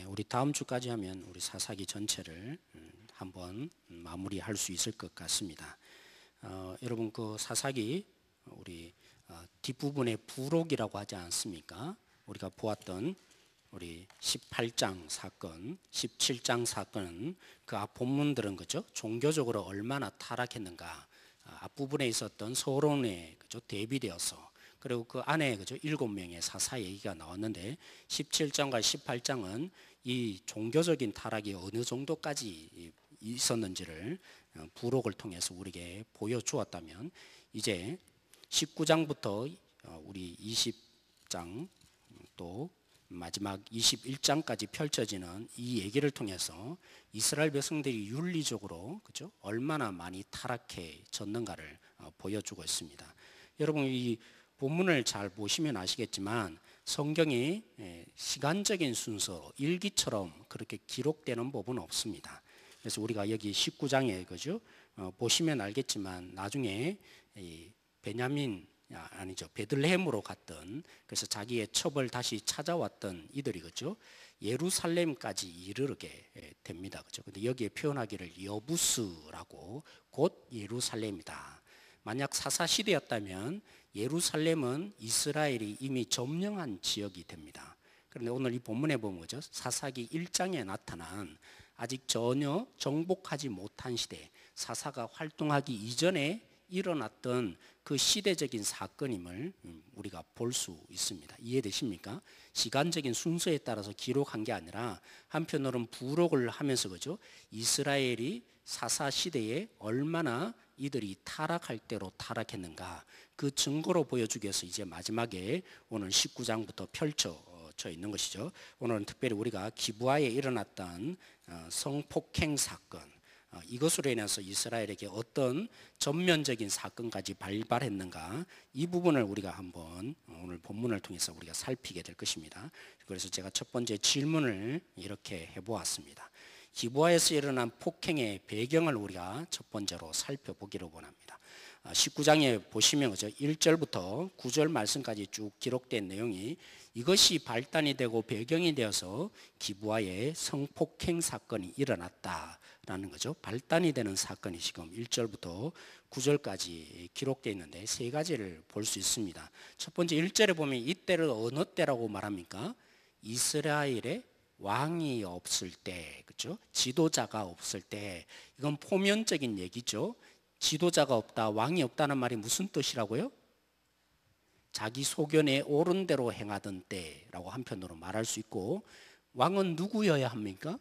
우리 다음 주까지 하면 우리 사사기 전체를 한번 마무리할 수 있을 것 같습니다. 여러분 그 사사기 우리 뒷부분에 부록이라고 하지 않습니까? 우리가 보았던 우리 18장 사건, 17장 사건은 그 앞 본문들은 그죠? 종교적으로 얼마나 타락했는가, 앞부분에 있었던 서론에 그죠? 대비되어서 그리고 그 안에 그죠? 7명의 사사 얘기가 나왔는데 17장과 18장은 이 종교적인 타락이 어느 정도까지 있었는지를 부록을 통해서 우리에게 보여주었다면 이제 19장부터 우리 20장 또 마지막 21장까지 펼쳐지는 이 얘기를 통해서 이스라엘 백성들이 윤리적으로 그죠? 얼마나 많이 타락해졌는가를 보여주고 있습니다. 여러분 이 본문을 잘 보시면 아시겠지만 성경이 시간적인 순서, 일기처럼 그렇게 기록되는 법은 없습니다. 그래서 우리가 여기 19장에 그죠? 보시면 알겠지만 나중에 베들레헴으로 갔던, 그래서 자기의 첩을 다시 찾아왔던 이들이 그죠? 예루살렘까지 이르게 됩니다. 그죠? 근데 여기에 표현하기를 여부스라고 곧 예루살렘이다. 만약 사사 시대였다면 예루살렘은 이스라엘이 이미 점령한 지역이 됩니다. 그런데 오늘 이 본문에 보면 뭐죠? 사사기 1장에 나타난 아직 전혀 정복하지 못한 시대, 사사가 활동하기 이전에 일어났던 그 시대적인 사건임을 우리가 볼 수 있습니다. 이해되십니까? 시간적인 순서에 따라서 기록한 게 아니라 한편으로는 부록을 하면서 그죠? 이스라엘이 사사 시대에 얼마나 이들이 타락할 대로 타락했는가 그 증거로 보여주기 위해서 이제 마지막에 오늘 19장부터 펼쳐져 있는 것이죠. 오늘은 특별히 우리가 기브아에 일어났던 성폭행 사건, 이것으로 인해서 이스라엘에게 어떤 전면적인 사건까지 발발했는가 이 부분을 우리가 한번 오늘 본문을 통해서 우리가 살피게 될 것입니다. 그래서 제가 첫 번째 질문을 이렇게 해보았습니다. 기브아에서 일어난 폭행의 배경을 우리가 첫 번째로 살펴보기를 원합니다. 19장에 보시면 그죠? 1절부터 9절 말씀까지 쭉 기록된 내용이 이것이 발단이 되고 배경이 되어서 기브아에 성폭행 사건이 일어났다라는 거죠. 발단이 되는 사건이 지금 1절부터 9절까지 기록되어 있는데 세 가지를 볼 수 있습니다. 첫 번째 1절에 보면 이때를 어느 때라고 말합니까? 이스라엘의 왕이 없을 때, 그렇죠? 지도자가 없을 때. 이건 포면적인 얘기죠. 지도자가 없다, 왕이 없다는 말이 무슨 뜻이라고요? 자기 소견에 옳은 대로 행하던 때라고 한편으로 말할 수 있고, 왕은 누구여야 합니까?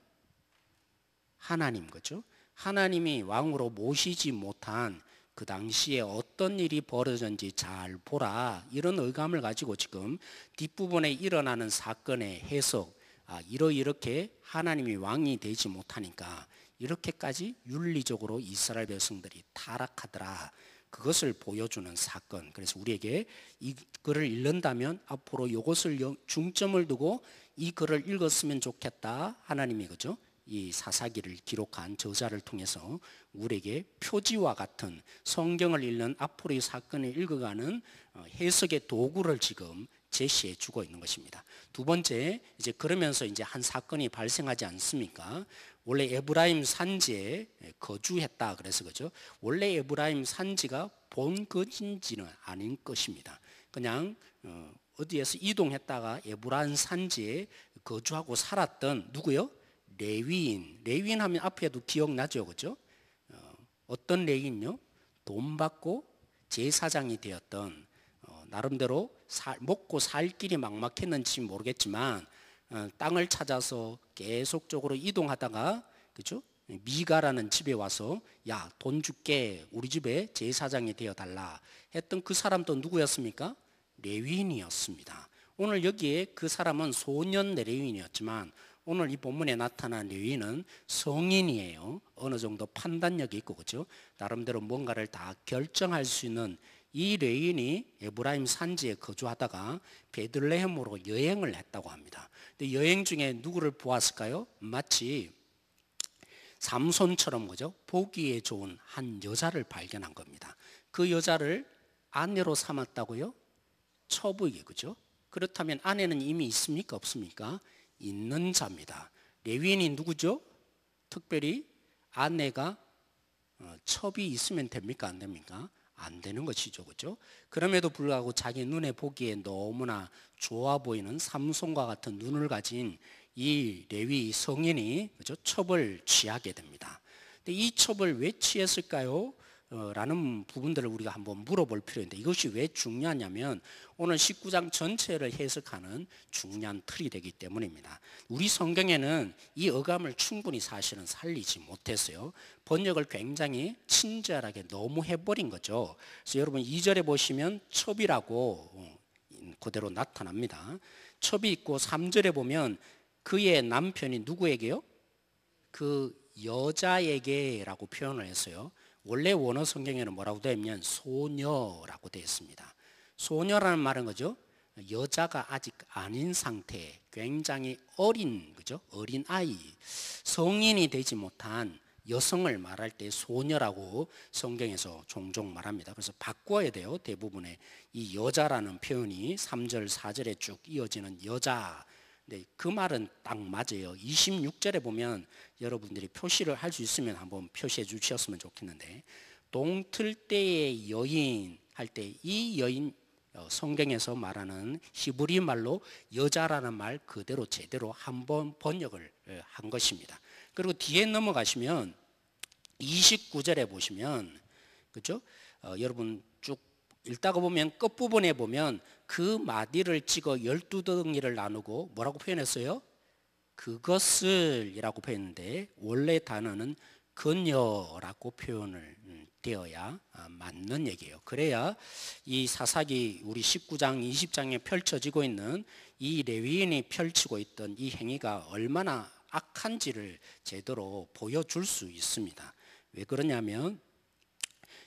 하나님, 그렇죠? 하나님이 왕으로 모시지 못한 그 당시에 어떤 일이 벌어졌는지 잘 보라, 이런 의감을 가지고 지금 뒷부분에 일어나는 사건의 해석, 이렇게 하나님이 왕이 되지 못하니까 이렇게까지 윤리적으로 이스라엘 백성들이 타락하더라, 그것을 보여주는 사건. 그래서 우리에게 이 글을 읽는다면 앞으로 이것을 중점을 두고 이 글을 읽었으면 좋겠다, 하나님이 그죠? 이 사사기를 기록한 저자를 통해서 우리에게 표지와 같은 성경을 읽는 앞으로 이 사건을 읽어가는 해석의 도구를 지금 제시해 주고 있는 것입니다. 두 번째, 이제 그러면서 이제 한 사건이 발생하지 않습니까? 원래 에브라임 산지에 거주했다 그래서 그죠? 원래 에브라임 산지가 본거지는 아닌 것입니다. 그냥 어디에서 이동했다가 에브라임 산지에 거주하고 살았던 누구요? 레위인. 레위인 하면 앞에도 기억나죠, 그죠? 어떤 레위인요? 돈 받고 제사장이 되었던, 나름대로 먹고 살 길이 막막했는지 모르겠지만 땅을 찾아서 계속적으로 이동하다가 그죠? 미가라는 집에 와서 야, 돈 줄게, 우리 집에 제사장이 되어달라 했던 그 사람도 누구였습니까? 레위인이었습니다. 오늘 여기에 그 사람은 소년 레위인이었지만 오늘 이 본문에 나타난 레위인은 성인이에요. 어느 정도 판단력이 있고 그죠? 나름대로 뭔가를 다 결정할 수 있는 이 레위인이 에브라임 산지에 거주하다가 베들레헴으로 여행을 했다고 합니다. 근데 여행 중에 누구를 보았을까요? 마치 삼손처럼 그죠? 보기에 좋은 한 여자를 발견한 겁니다. 그 여자를 아내로 삼았다고요? 처부에게, 그죠? 그렇다면 아내는 이미 있습니까? 없습니까? 있는 자입니다. 레위인이 누구죠? 특별히 아내가 첩이 있으면 됩니까? 안 됩니까? 안 되는 것이죠. 그죠? 그럼에도 불구하고 자기 눈에 보기에 너무나 좋아 보이는 삼손과 같은 눈을 가진 이 레위 성인이 그죠? 첩을 취하게 됩니다. 근데 이 첩을 왜 취했을까요? 라는 부분들을 우리가 한번 물어볼 필요인데, 이것이 왜 중요하냐면 오늘 19장 전체를 해석하는 중요한 틀이 되기 때문입니다. 우리 성경에는 이 어감을 충분히 사실은 살리지 못했어요. 번역을 굉장히 친절하게 너무 해버린 거죠. 그래서 여러분 2절에 보시면 첩이라고 그대로 나타납니다. 첩이 있고 3절에 보면 그의 남편이 누구에게요? 그 여자에게라고 표현을 했어요. 원래 원어 성경에는 뭐라고 되어 있냐면 소녀라고 되어 있습니다. 소녀라는 말은 거죠. 여자가 아직 아닌 상태, 굉장히 어린, 그죠? 어린 아이, 성인이 되지 못한 여성을 말할 때 소녀라고 성경에서 종종 말합니다. 그래서 바꿔야 돼요. 대부분의 이 여자라는 표현이 3절, 4절에 쭉 이어지는 여자. 네, 그 말은 딱 맞아요. 26절에 보면 여러분들이 표시를 할 수 있으면 한번 표시해 주셨으면 좋겠는데, 동틀 때의 여인 할 때 이 여인 성경에서 말하는 히브리 말로 여자라는 말 그대로 제대로 한번 번역을 한 것입니다. 그리고 뒤에 넘어가시면 29절에 보시면 그죠? 여러분 쭉 읽다가 보면 끝부분에 보면 그 마디를 찍어 12덩이를 나누고 뭐라고 표현했어요? 그것을 이라고 표현했는데 원래 단어는 그녀라고 표현을 되어야 맞는 얘기예요. 그래야 이 사사기 우리 19장 20장에 펼쳐지고 있는 이 레위인이 펼치고 있던 이 행위가 얼마나 악한지를 제대로 보여줄 수 있습니다. 왜 그러냐면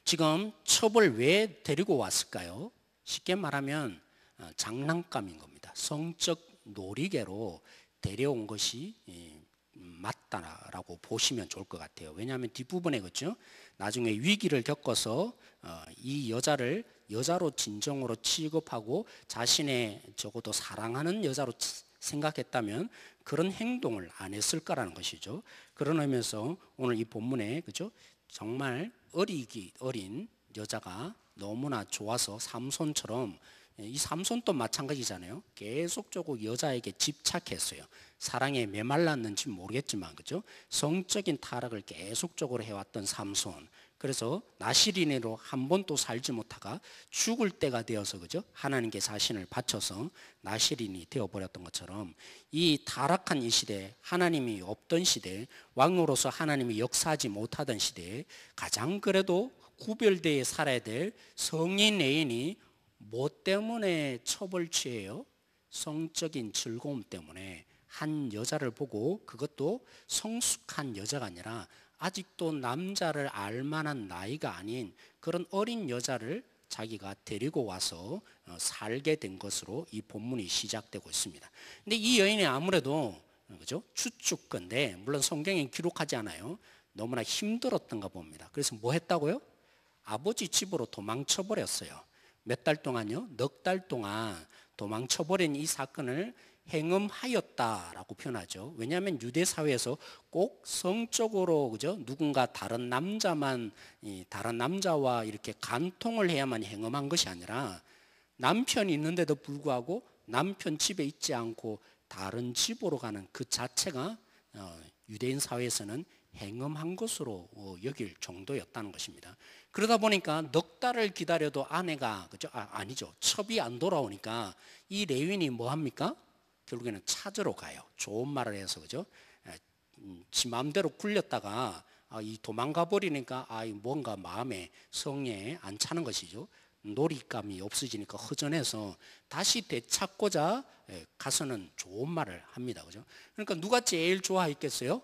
지금 첩을 왜 데리고 왔을까요? 쉽게 말하면 장난감인 겁니다. 성적 놀이개로 데려온 것이 맞다라고 보시면 좋을 것 같아요. 왜냐하면 뒷부분에 그렇죠? 나중에 위기를 겪어서 이 여자를 여자로 진정으로 취급하고 자신의 적어도 사랑하는 여자로 생각했다면 그런 행동을 안 했을 거라는 것이죠. 그런 의미에서 오늘 이 본문에 그죠? 정말 어린 여자가 너무나 좋아서 삼손처럼, 이 삼손도 마찬가지잖아요. 계속적으로 여자에게 집착했어요. 사랑에 메말랐는지 모르겠지만 그죠? 성적인 타락을 계속적으로 해왔던 삼손. 그래서 나시린으로 한 번도 살지 못하가 죽을 때가 되어서 그죠? 하나님께 자신을 바쳐서 나시린이 되어버렸던 것처럼 이 타락한 이 시대, 하나님이 없던 시대, 왕으로서 하나님이 역사하지 못하던 시대에 가장 그래도 구별되어 살아야 될 성인 애인이 뭐 때문에 첩을 취해요? 성적인 즐거움 때문에 한 여자를 보고, 그것도 성숙한 여자가 아니라 아직도 남자를 알 만한 나이가 아닌 그런 어린 여자를 자기가 데리고 와서 살게 된 것으로 이 본문이 시작되고 있습니다. 근데 이 여인이 아무래도 그죠? 추측건데 물론 성경에 기록하지 않아요. 너무나 힘들었던가 봅니다. 그래서 뭐 했다고요? 아버지 집으로 도망쳐 버렸어요. 몇 달 동안요? 넉 달 동안 도망쳐 버린 이 사건을 행음하였다라고 표현하죠. 왜냐하면 유대 사회에서 꼭 성적으로 그죠? 누군가 다른 남자와 이렇게 간통을 해야만 행음한 것이 아니라 남편이 있는데도 불구하고 남편 집에 있지 않고 다른 집으로 가는 그 자체가 유대인 사회에서는 행음한 것으로 여길 정도였다는 것입니다. 그러다 보니까 넉 달을 기다려도 아내가 그죠? 아니죠. 첩이 안 돌아오니까 이 레위인이 뭐 합니까? 결국에는 찾으러 가요. 좋은 말을 해서 그죠? 지 마음대로 굴렸다가 이 도망가 버리니까 뭔가 마음에 성에 안 차는 것이죠. 놀잇감이 없어지니까 허전해서 다시 되찾고자 가서는 좋은 말을 합니다. 그죠? 그러니까 누가 제일 좋아했겠어요?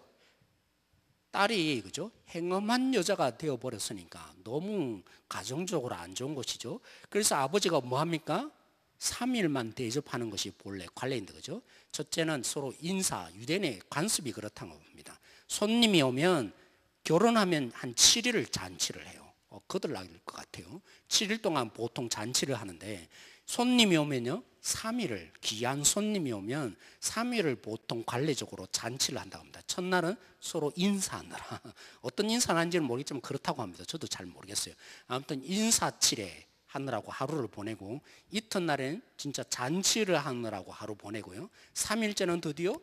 딸이 그죠? 행음한 여자가 되어 버렸으니까 너무 가정적으로 안 좋은 것이죠. 그래서 아버지가 뭐 합니까? 3일만 대접하는 것이 본래 관례인데 그죠? 첫째는 서로 인사, 유대인의 관습이 그렇다고 봅니다. 손님이 오면 결혼하면 한 7일을 잔치를 해요. 거들날 것 같아요. 7일 동안 보통 잔치를 하는데 손님이 오면요 3일을 귀한 손님이 오면 3일을 보통 관례적으로 잔치를 한다고 합니다. 첫날은 서로 인사하느라 어떤 인사를 하는지는 모르겠지만 그렇다고 합니다. 저도 잘 모르겠어요. 아무튼 인사치레 하느라고 하루를 보내고 이튿날에는 진짜 잔치를 하느라고 하루 보내고요. 3일째는 드디어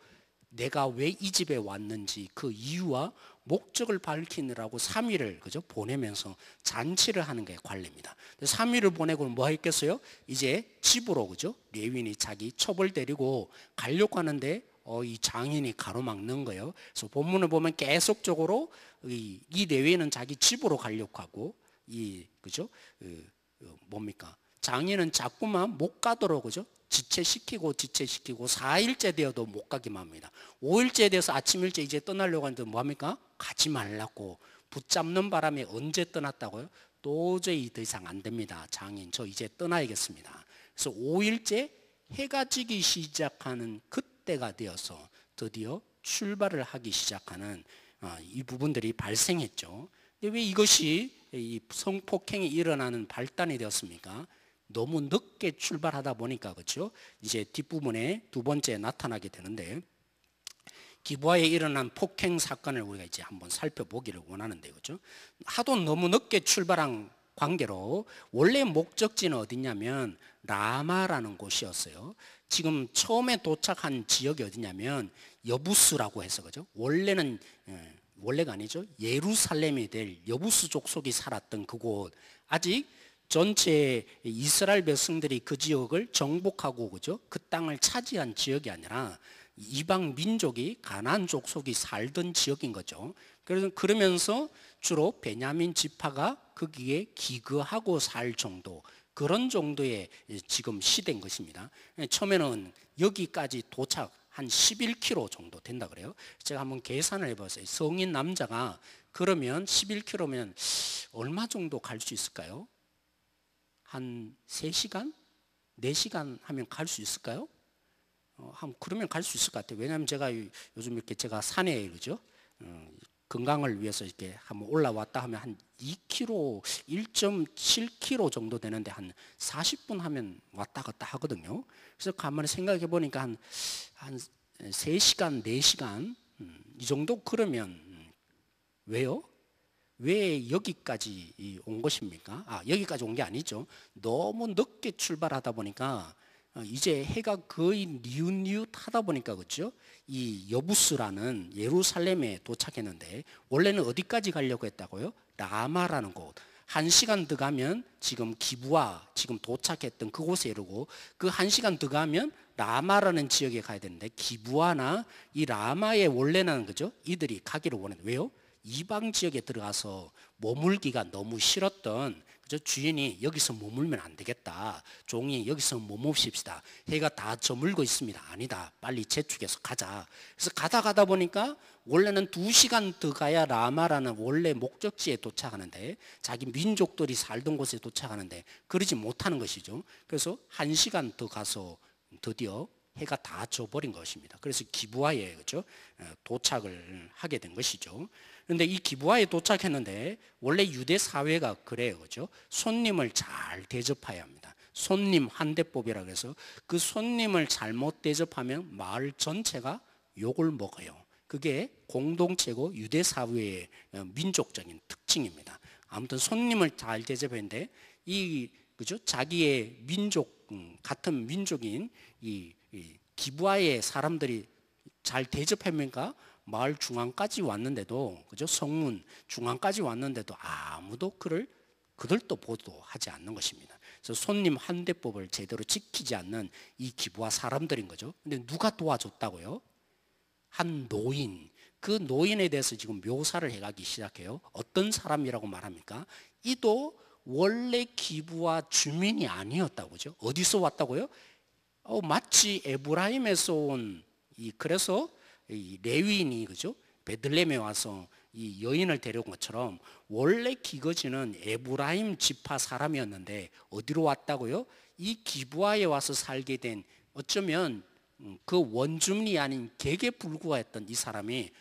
내가 왜 이 집에 왔는지 그 이유와 목적을 밝히느라고 3일을 그죠? 보내면서 잔치를 하는 게 관례입니다. 3일을 보내고 뭐 했겠어요? 이제 집으로 그죠? 레위인이 자기 첩을 데리고 가려고 하는데 이 장인이 가로막는 거예요. 그래서 본문을 보면 계속적으로 이 레위인은 자기 집으로 가려고 하고 이 그죠? 뭡니까? 장인은 자꾸만 못 가도록 그죠? 지체시키고 4일째 되어도 못 가기만 합니다. 5일째 돼서 아침 일찍 이제 떠나려고 하는데 뭐합니까? 가지 말라고 붙잡는 바람에 언제 떠났다고요? 도저히 더 이상 안 됩니다. 장인 저 이제 떠나야겠습니다. 그래서 5일째 해가 지기 시작하는 그때가 되어서 드디어 출발을 하기 시작하는 이 부분들이 발생했죠. 근데 왜 이것이 이 성폭행이 일어나는 발단이 되었습니까? 너무 늦게 출발하다 보니까 그렇죠. 이제 뒷부분에 두 번째 나타나게 되는데 기부하에 일어난 폭행 사건을 우리가 이제 한번 살펴보기를 원하는데 그렇죠. 하도 너무 늦게 출발한 관계로 원래 목적지는 어디냐면 라마라는 곳이었어요. 지금 처음에 도착한 지역이 어디냐면 여부스라고 해서 그죠. 원래가 아니죠. 예루살렘이 될 여부스 족속이 살았던 그곳 아직 전체 이스라엘 백성들이 그 지역을 정복하고 그죠? 그 땅을 차지한 지역이 아니라 이방 민족이 가나안 족속이 살던 지역인 거죠. 그러면서 주로 베냐민 지파가 거기에 기거하고 살 정도 그런 정도의 지금 시대인 것입니다. 처음에는 여기까지 도착 한 11km 정도 된다 그래요. 제가 한번 계산을 해봤어요. 성인 남자가 그러면 11km면 얼마 정도 갈 수 있을까요? 한 3시간? 4시간 하면 갈 수 있을까요? 그러면 갈 수 있을 것 같아요. 왜냐하면 제가 요즘 이렇게 제가 산에 그죠? 건강을 위해서 이렇게 한번 올라왔다 하면 한 2km, 1.7km 정도 되는데 한 40분 하면 왔다 갔다 하거든요. 그래서 가만히 생각해 보니까 한 3시간, 4시간 이 정도 그러면 왜요? 왜 여기까지 온 것입니까? 여기까지 온 게 아니죠. 너무 늦게 출발하다 보니까 이제 해가 거의 뉘웃뉘웃하다 보니까 그렇죠. 이 여부스라는 예루살렘에 도착했는데 원래는 어디까지 가려고 했다고요? 라마라는 곳. 1시간 더 가면 지금 기부와 지금 도착했던 그곳에 이르고 그 1시간 더 가면 라마라는 지역에 가야 되는데 기부와나 이 라마에 원래는 그죠? 이들이 가기를 원했는데 왜요? 이방 지역에 들어가서 머물기가 너무 싫었던 그죠? 주인이 여기서 머물면 안 되겠다. 종이 여기서 머뭅시다. 해가 다 저물고 있습니다. 아니다. 빨리 재축해서 가자. 그래서 가다 보니까 원래는 2시간 더 가야 라마라는 원래 목적지에 도착하는데 자기 민족들이 살던 곳에 도착하는데 그러지 못하는 것이죠. 그래서 1시간 더 가서 드디어 해가 다 져버린 것입니다. 그래서 기부하에 그죠? 도착을 하게 된 것이죠. 그런데 이 기부하에 도착했는데 원래 유대 사회가 그래요, 그죠? 손님을 잘 대접해야 합니다. 손님 환대법이라고 해서 그 손님을 잘못 대접하면 마을 전체가 욕을 먹어요. 그게 공동체고 유대 사회의 민족적인 특징입니다. 아무튼 손님을 잘 대접했는데 이 그죠? 자기의 민족 같은 민족인 이 기부하의 사람들이 잘 대접합니까? 마을 중앙까지 왔는데도 그죠? 성문 중앙까지 왔는데도 아무도 그들도 보도하지 않는 것입니다. 그래서 손님 환대법을 제대로 지키지 않는 이 기부하 사람들인 거죠. 근데 누가 도와줬다고요? 한 노인. 그 노인에 대해서 지금 묘사를 해가기 시작해요. 어떤 사람이라고 말합니까? 이도 원래 기부하 주민이 아니었다고죠. 어디서 왔다고요? 마치 에브라임에서 온 그래서 이 레위인이 그죠? 베들레헴에 와서 이 여인을 데려온 것처럼 원래 기거지는 에브라임 지파 사람이었는데 어디로 왔다고요? 이 기브아에 와서 살게 된 어쩌면 그 원주민이 아닌 객에 불과했던 이 사람이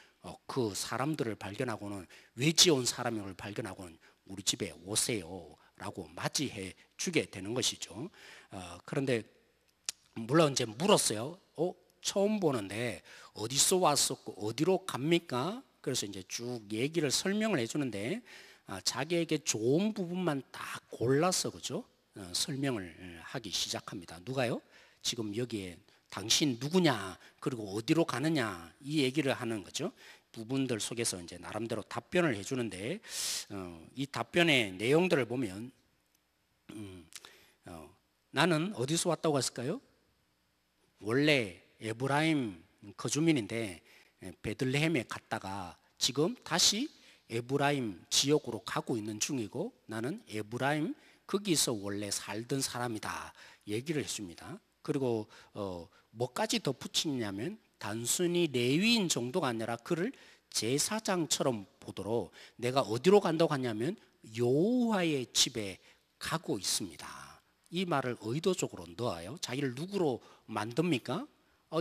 그 사람들을 발견하고는 외지에 온 사람을 발견하고는 우리 집에 오세요 라고 맞이해 주게 되는 것이죠. 그런데 물론 이제 물었어요. 처음 보는데 어디서 왔었고 어디로 갑니까? 그래서 이제 쭉 얘기를 설명을 해주는데 자기에게 좋은 부분만 딱 골라서 그죠? 설명을 하기 시작합니다. 누가요? 지금 여기에 당신 누구냐? 그리고 어디로 가느냐? 이 얘기를 하는 거죠. 부분들 속에서 이제 나름대로 답변을 해주는데 이 답변의 내용들을 보면 나는 어디서 왔다고 했을까요? 원래 에브라임 거주민인데 베들레헴에 갔다가 지금 다시 에브라임 지역으로 가고 있는 중이고 나는 에브라임 거기서 원래 살던 사람이다 얘기를 했습니다. 그리고 뭐까지 덧붙이냐면 단순히 레위인 정도가 아니라 그를 제사장처럼 보도록 내가 어디로 간다고 하냐면 여호와의 집에 가고 있습니다. 이 말을 의도적으로 넣어요. 자기를 누구로 만듭니까?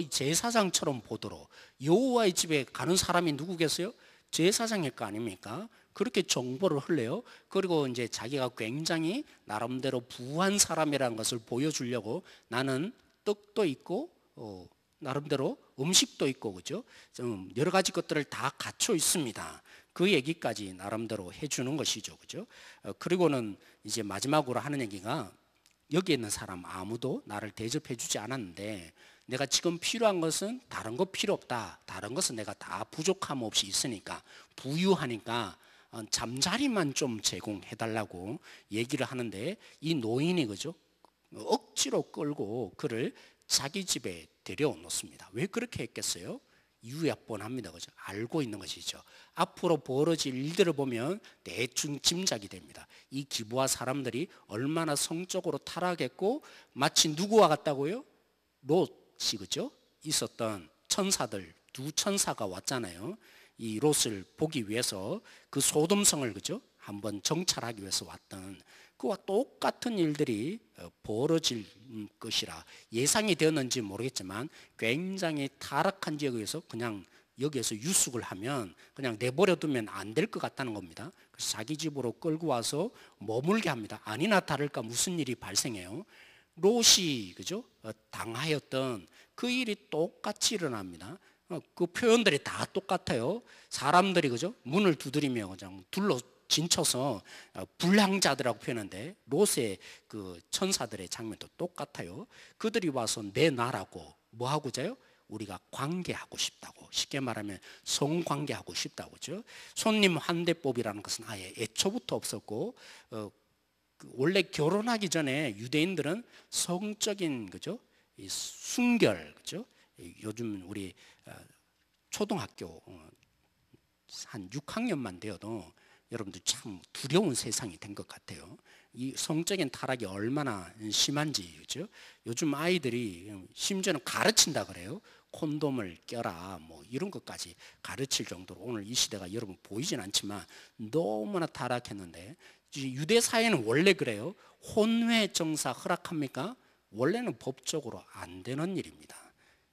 제사장처럼 보도록. 여호와의 집에 가는 사람이 누구 계세요? 제사장일 거 아닙니까? 그렇게 정보를 흘려요. 그리고 이제 자기가 굉장히 나름대로 부한 사람이라는 것을 보여주려고 나는 떡도 있고 나름대로 음식도 있고 그죠? 좀 여러 가지 것들을 다 갖춰 있습니다. 그 얘기까지 나름대로 해주는 것이죠, 그죠? 그리고는 이제 마지막으로 하는 얘기가 여기 있는 사람 아무도 나를 대접해주지 않았는데 내가 지금 필요한 것은 다른 거 필요 없다. 다른 것은 내가 다 부족함 없이 있으니까 부유하니까 잠자리만 좀 제공해달라고 얘기를 하는데 이 노인이 그죠? 억지로 끌고 그를 자기 집에 데려놓습니다. 왜 그렇게 했겠어요? 이유야 뻔합니다. 그죠? 알고 있는 것이죠. 앞으로 벌어질 일들을 보면 대충 짐작이 됩니다. 이 기브아 사람들이 얼마나 성적으로 타락했고 마치 누구와 같다고요? 롯이 그죠? 있었던 천사들 두 천사가 왔잖아요. 이 롯을 보기 위해서 그 소돔성을 그죠? 한번 정찰하기 위해서 왔던 그와 똑같은 일들이 벌어질 것이라 예상이 되었는지 모르겠지만 굉장히 타락한 지역에서 그냥 여기에서 유숙을 하면 그냥 내버려 두면 안 될 것 같다는 겁니다. 그래서 자기 집으로 끌고 와서 머물게 합니다. 아니나 다를까 무슨 일이 발생해요. 롯이 그죠? 당하였던 그 일이 똑같이 일어납니다. 그 표현들이 다 똑같아요. 사람들이 그죠? 문을 두드리며 그냥 둘러 진쳐서 불량자들이라고 표현하는데 롯의 그 천사들의 장면도 똑같아요. 그들이 와서 내 나라고 뭐 하고자요? 우리가 관계하고 싶다고 쉽게 말하면 성관계하고 싶다고 그죠? 손님 환대법이라는 것은 아예 애초부터 없었고 원래 결혼하기 전에 유대인들은 성적인 그죠? 이 순결 그죠? 요즘 우리 초등학교 한 6학년만 되어도 여러분들 참 두려운 세상이 된 것 같아요. 이 성적인 타락이 얼마나 심한지 그죠? 요즘 아이들이 심지어는 가르친다 그래요. 콘돔을 껴라 뭐 이런 것까지 가르칠 정도로 오늘 이 시대가 여러분 보이진 않지만 너무나 타락했는데 유대 사회는 원래 그래요. 혼외 정사 허락합니까? 원래는 법적으로 안 되는 일입니다.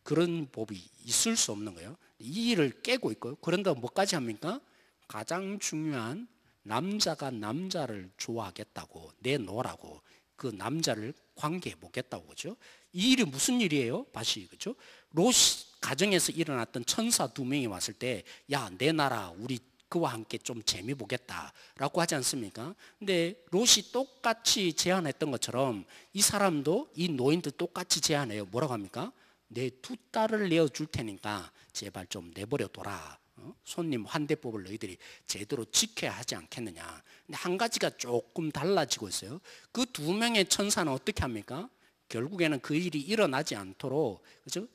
그런 법이 있을 수 없는 거예요. 이 일을 깨고 있고요. 그런데 뭐까지 합니까? 가장 중요한 남자가 남자를 좋아하겠다고 내놓으라고 그 남자를 관계해 보겠다고 그죠? 이 일이 무슨 일이에요? 다시 그죠? 롯 가정에서 일어났던 천사 두 명이 왔을 때 야 내 나라 우리 그와 함께 좀 재미 보겠다라고 하지 않습니까? 근데 롯이 똑같이 제안했던 것처럼 이 사람도 이 노인도 똑같이 제안해요. 뭐라고 합니까? 내 두 딸을 내어줄 테니까 제발 좀 내버려둬라. 손님 환대법을 너희들이 제대로 지켜야 하지 않겠느냐. 근데 한 가지가 조금 달라지고 있어요. 그 두 명의 천사는 어떻게 합니까? 결국에는 그 일이 일어나지 않도록 그죠?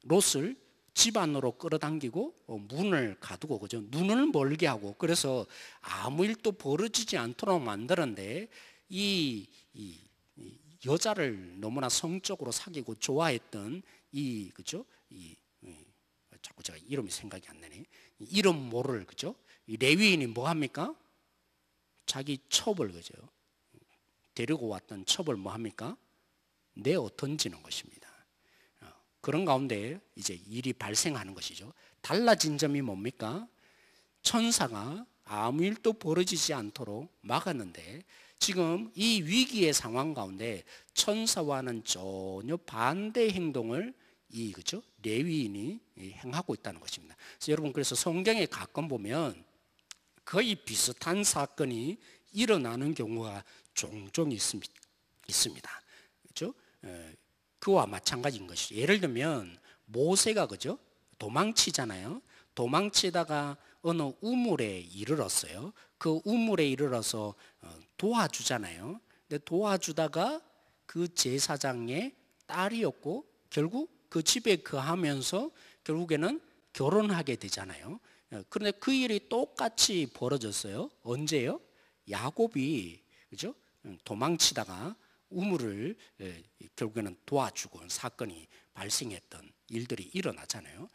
롯을 집 안으로 끌어당기고 문을 가두고 그죠? 눈을 멀게 하고 그래서 아무 일도 벌어지지 않도록 만드는데 이 여자를 너무나 성적으로 사귀고 좋아했던 이 그죠? 자꾸 제가 이름이 생각이 안 나네. 이름 모를 그죠? 이 레위인이 뭐 합니까? 자기 첩을 그죠? 데리고 왔던 첩을 뭐 합니까? 내어 던지는 것입니다. 그런 가운데 이제 일이 발생하는 것이죠. 달라진 점이 뭡니까? 천사가 아무 일도 벌어지지 않도록 막았는데 지금 이 위기의 상황 가운데 천사와는 전혀 반대 행동을 그죠? 레위인이 행하고 있다는 것입니다. 그래서 여러분, 그래서 성경에 가끔 보면 거의 비슷한 사건이 일어나는 경우가 종종 있습니다. 그죠? 그와 마찬가지인 것이죠. 예를 들면 모세가 그죠? 도망치잖아요. 도망치다가 어느 우물에 이르렀어요. 그 우물에 이르러서 도와주잖아요. 근데 도와주다가 그 제사장의 딸이었고 결국 그 집에 거하면서 결국에는 결혼하게 되잖아요. 그런데 그 일이 똑같이 벌어졌어요. 언제요? 야곱이 그죠? 도망치다가 우물을 결국에는 도와주고 사건이 발생했던 일들이 일어나잖아요.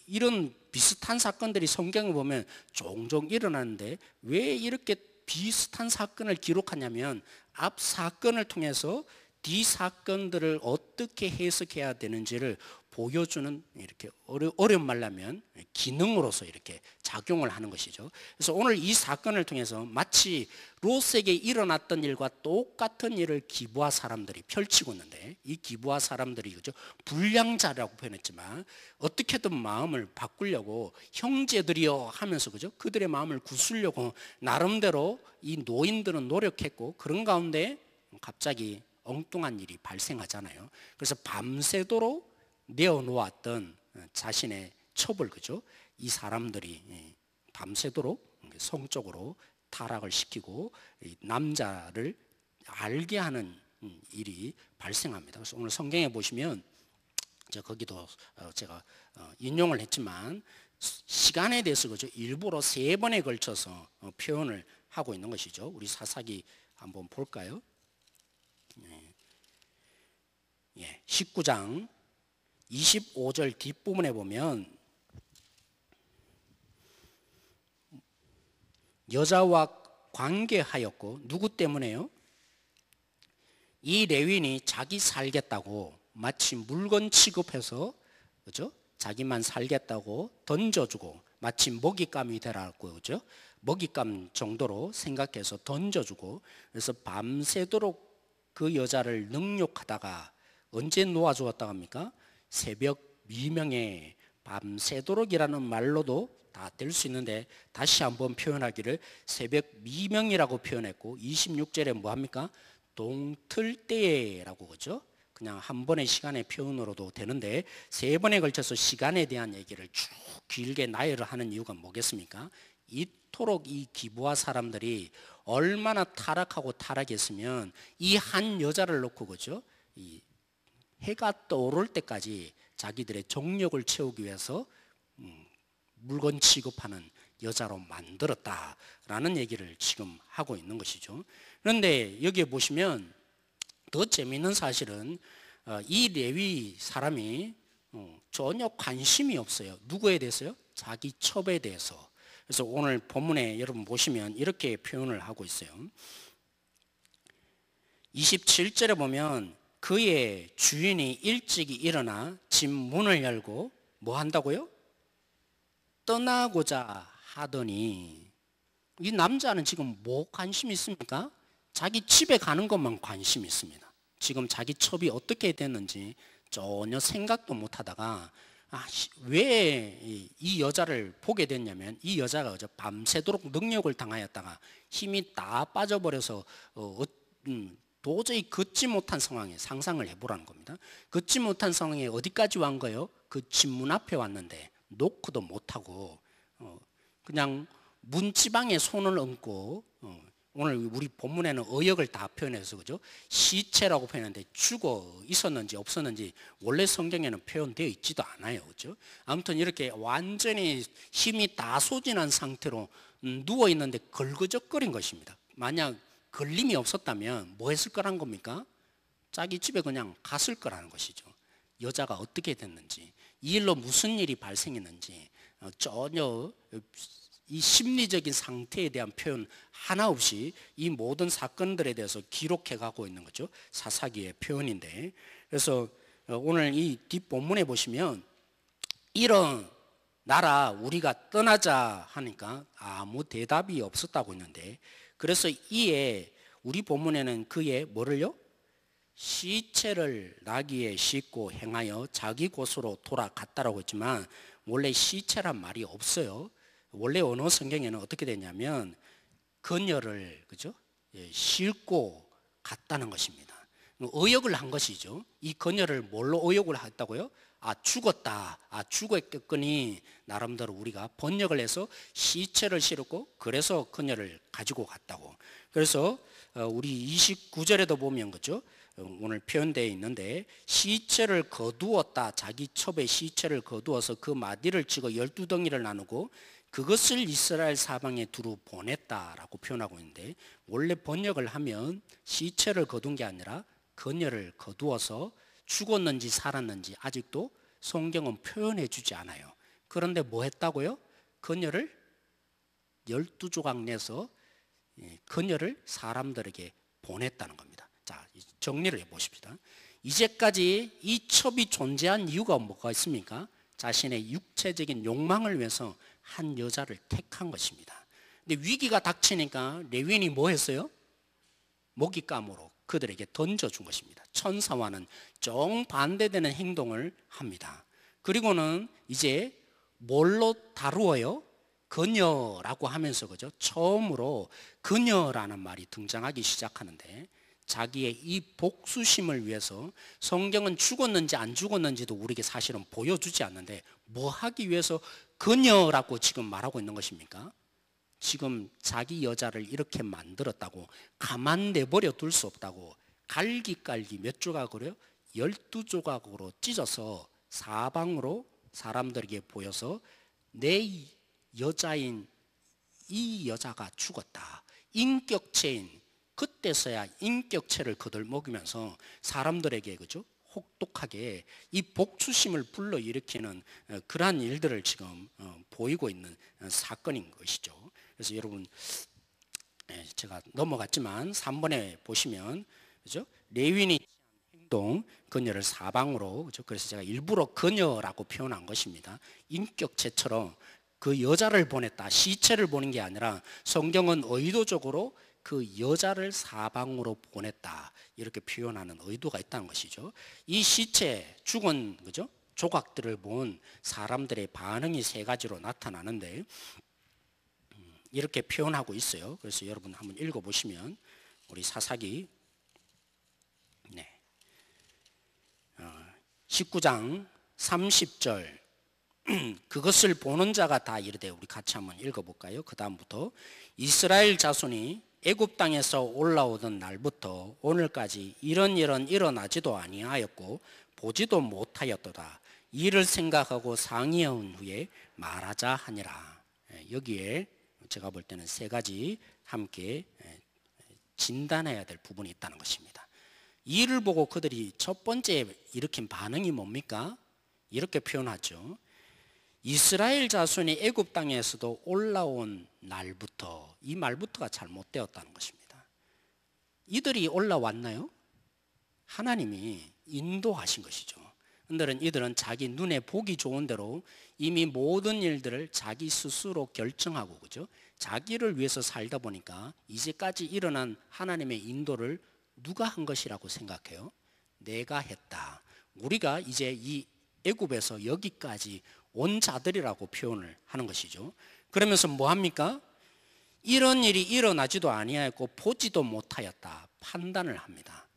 이런 비슷한 사건들이 성경을 보면 종종 일어나는데 왜 이렇게 비슷한 사건을 기록하냐면 앞 사건을 통해서 뒤 사건들을 어떻게 해석해야 되는지를 보여주는 이렇게 어려운 말로 하면 기능으로서 이렇게 작용을 하는 것이죠. 그래서 오늘 이 사건을 통해서 마치 롯에게 일어났던 일과 똑같은 일을 기브아 사람들이 펼치고 있는데 이 기브아 사람들이 그죠? 불량자라고 표현했지만 어떻게든 마음을 바꾸려고 형제들이여 하면서 그죠? 그들의 마음을 구슬려고 나름대로 이 노인들은 노력했고 그런 가운데 갑자기 엉뚱한 일이 발생하잖아요. 그래서 밤새도록 내어놓았던 자신의 첩을 그죠? 이 사람들이 밤새도록 성적으로 타락을 시키고 남자를 알게 하는 일이 발생합니다. 그래서 오늘 성경에 보시면 거기도 제가 인용을 했지만 시간에 대해서 그죠? 일부러 3번에 걸쳐서 표현을 하고 있는 것이죠. 우리 사사기 한번 볼까요? 19장 25절 뒷부분에 보면 여자와 관계하였고 누구 때문에요? 이 레위인이 자기 살겠다고 마치 물건 취급해서 그죠? 자기만 살겠다고 던져주고 마치 먹잇감이 되라고 그죠? 먹잇감 정도로 생각해서 던져주고 그래서 밤새도록 그 여자를 능욕하다가 언제 놓아주었다고 합니까? 새벽 미명에 밤새도록이라는 말로도 다 될 수 있는데 다시 한번 표현하기를 새벽 미명이라고 표현했고 26절에 뭐합니까? 동틀 때라고 그죠? 그냥 한 번의 시간의 표현으로도 되는데 3번에 걸쳐서 시간에 대한 얘기를 쭉 길게 나열을 하는 이유가 뭐겠습니까? 이토록 이 기브아 사람들이 얼마나 타락하고 타락했으면 이 한 여자를 놓고 그죠? 이 해가 떠오를 때까지 자기들의 정욕을 채우기 위해서 물건 취급하는 여자로 만들었다라는 얘기를 지금 하고 있는 것이죠. 그런데 여기에 보시면 더 재미있는 사실은 이 레위 사람이 전혀 관심이 없어요. 누구에 대해서요? 자기 첩에 대해서. 그래서 오늘 본문에 여러분 보시면 이렇게 표현을 하고 있어요. 27절에 보면 그의 주인이 일찍이 일어나 집 문을 열고 뭐 한다고요? 떠나고자 하더니 이 남자는 지금 뭐 관심이 있습니까? 자기 집에 가는 것만 관심이 있습니다. 지금 자기 첩이 어떻게 됐는지 전혀 생각도 못 하다가 왜 이 여자를 보게 됐냐면 이 여자가 밤새도록 능욕을 당하였다가 힘이 다 빠져버려서 도저히 걷지 못한 상황에 상상을 해보라는 겁니다. 걷지 못한 상황에 어디까지 왔 거예요? 그 집 문 앞에 왔는데 놓고도 못하고 그냥 문지방에 손을 얹고 오늘 우리 본문에는 의역을 다 표현해서 그죠? 시체라고 표현하는데 죽어 있었는지 없었는지 원래 성경에는 표현되어 있지도 않아요. 그죠? 아무튼 이렇게 완전히 힘이 다 소진한 상태로 누워 있는데 걸그적거린 것입니다. 만약 걸림이 없었다면 뭐 했을 거란 겁니까? 자기 집에 그냥 갔을 거라는 것이죠. 여자가 어떻게 됐는지 이 일로 무슨 일이 발생했는지 전혀 이 심리적인 상태에 대한 표현 하나 없이 이 모든 사건들에 대해서 기록해 가고 있는 거죠. 사사기의 표현인데 그래서 오늘 이 뒷본문에 보시면 일어나라 우리가 떠나자 하니까 아무 대답이 없었다고 했는데 그래서 이에 우리 본문에는 그의 뭐를요? 시체를 나귀에 싣고 행하여 자기 곳으로 돌아갔다라고 했지만 원래 시체란 말이 없어요. 원래 언어 성경에는 어떻게 되냐면 그녀를 그죠? 싣고 갔다는 것입니다. 의역을 한 것이죠. 이 그녀를 뭘로 의역을 했다고요? 죽었다. 죽었겠거니 나름대로 우리가 번역을 해서 시체를 실었고 그래서 그녀를 가지고 갔다고. 그래서 우리 29절에도 보면 그죠? 오늘 표현되어 있는데 시체를 거두었다. 자기 첩에 시체를 거두어서 그 마디를 찍어 12덩이를 나누고 그것을 이스라엘 사방에 두루 보냈다라고 표현하고 있는데 원래 번역을 하면 시체를 거둔 게 아니라 그녀를 거두어서 죽었는지 살았는지 아직도 성경은 표현해 주지 않아요. 그런데 뭐 했다고요? 그녀를 12조각 내서 그녀를 사람들에게 보냈다는 겁니다. 자, 정리를 해보십시다. 이제까지 이 첩이 존재한 이유가 뭐가 있습니까? 자신의 육체적인 욕망을 위해서 한 여자를 택한 것입니다. 근데 위기가 닥치니까 레위인이 뭐 했어요? 먹잇감으로 그들에게 던져준 것입니다. 천사와는 정반대되는 행동을 합니다. 그리고는 이제 뭘로 다루어요? 그녀라고 하면서 그죠? 처음으로 그녀라는 말이 등장하기 시작하는데 자기의 이 복수심을 위해서 성경은 죽었는지 안 죽었는지도 우리에게 사실은 보여주지 않는데 뭐 하기 위해서 그녀라고 지금 말하고 있는 것입니까? 지금 자기 여자를 이렇게 만들었다고 가만 내버려 둘 수 없다고 갈기갈기 몇 조각으로요? 12조각으로 찢어서 사방으로 사람들에게 보여서 내 여자인 이 여자가 죽었다. 인격체인 그때서야 인격체를 거들먹으면서 사람들에게 그죠? 혹독하게 이 복수심을 불러일으키는 그러한 일들을 지금 보이고 있는 사건인 것이죠. 그래서 여러분 제가 넘어갔지만 3번에 보시면 그죠? 레위인이 행동 그녀를 사방으로 그죠? 그래서 제가 일부러 그녀라고 표현한 것입니다. 인격체처럼 그 여자를 보냈다. 시체를 보낸 게 아니라 성경은 의도적으로 그 여자를 사방으로 보냈다. 이렇게 표현하는 의도가 있다는 것이죠. 이 시체 죽은 그죠? 조각들을 본 사람들의 반응이 세 가지로 나타나는데 이렇게 표현하고 있어요. 그래서 여러분 한번 읽어보시면 우리 사사기 19장 30절 그것을 보는 자가 다 이르되 우리 같이 한번 읽어볼까요? 그 다음부터 이스라엘 자손이 애굽 땅에서 올라오던 날부터 오늘까지 이런 일은 일어나지도 아니하였고 보지도 못하였도다. 이를 생각하고 상의한 후에 말하자 하니라. 여기에 제가 볼 때는 세 가지 함께 진단해야 될 부분이 있다는 것입니다. 이 일을 보고 그들이 첫 번째 일으킨 반응이 뭡니까? 이렇게 표현하죠. 이스라엘 자손이 애굽 땅에서도 올라온 날부터 이 말부터가 잘못되었다는 것입니다. 이들이 올라왔나요? 하나님이 인도하신 것이죠. 이들은 자기 눈에 보기 좋은 대로 이미 모든 일들을 자기 스스로 결정하고 그죠? 자기를 위해서 살다 보니까 이제까지 일어난 하나님의 인도를 누가 한 것이라고 생각해요? 내가 했다. 우리가 이제 이 애굽에서 여기까지 온 자들이라고 표현을 하는 것이죠. 그러면서 뭐 합니까? 이런 일이 일어나지도 아니하였고 보지도 못하였다. 판단을 합니다.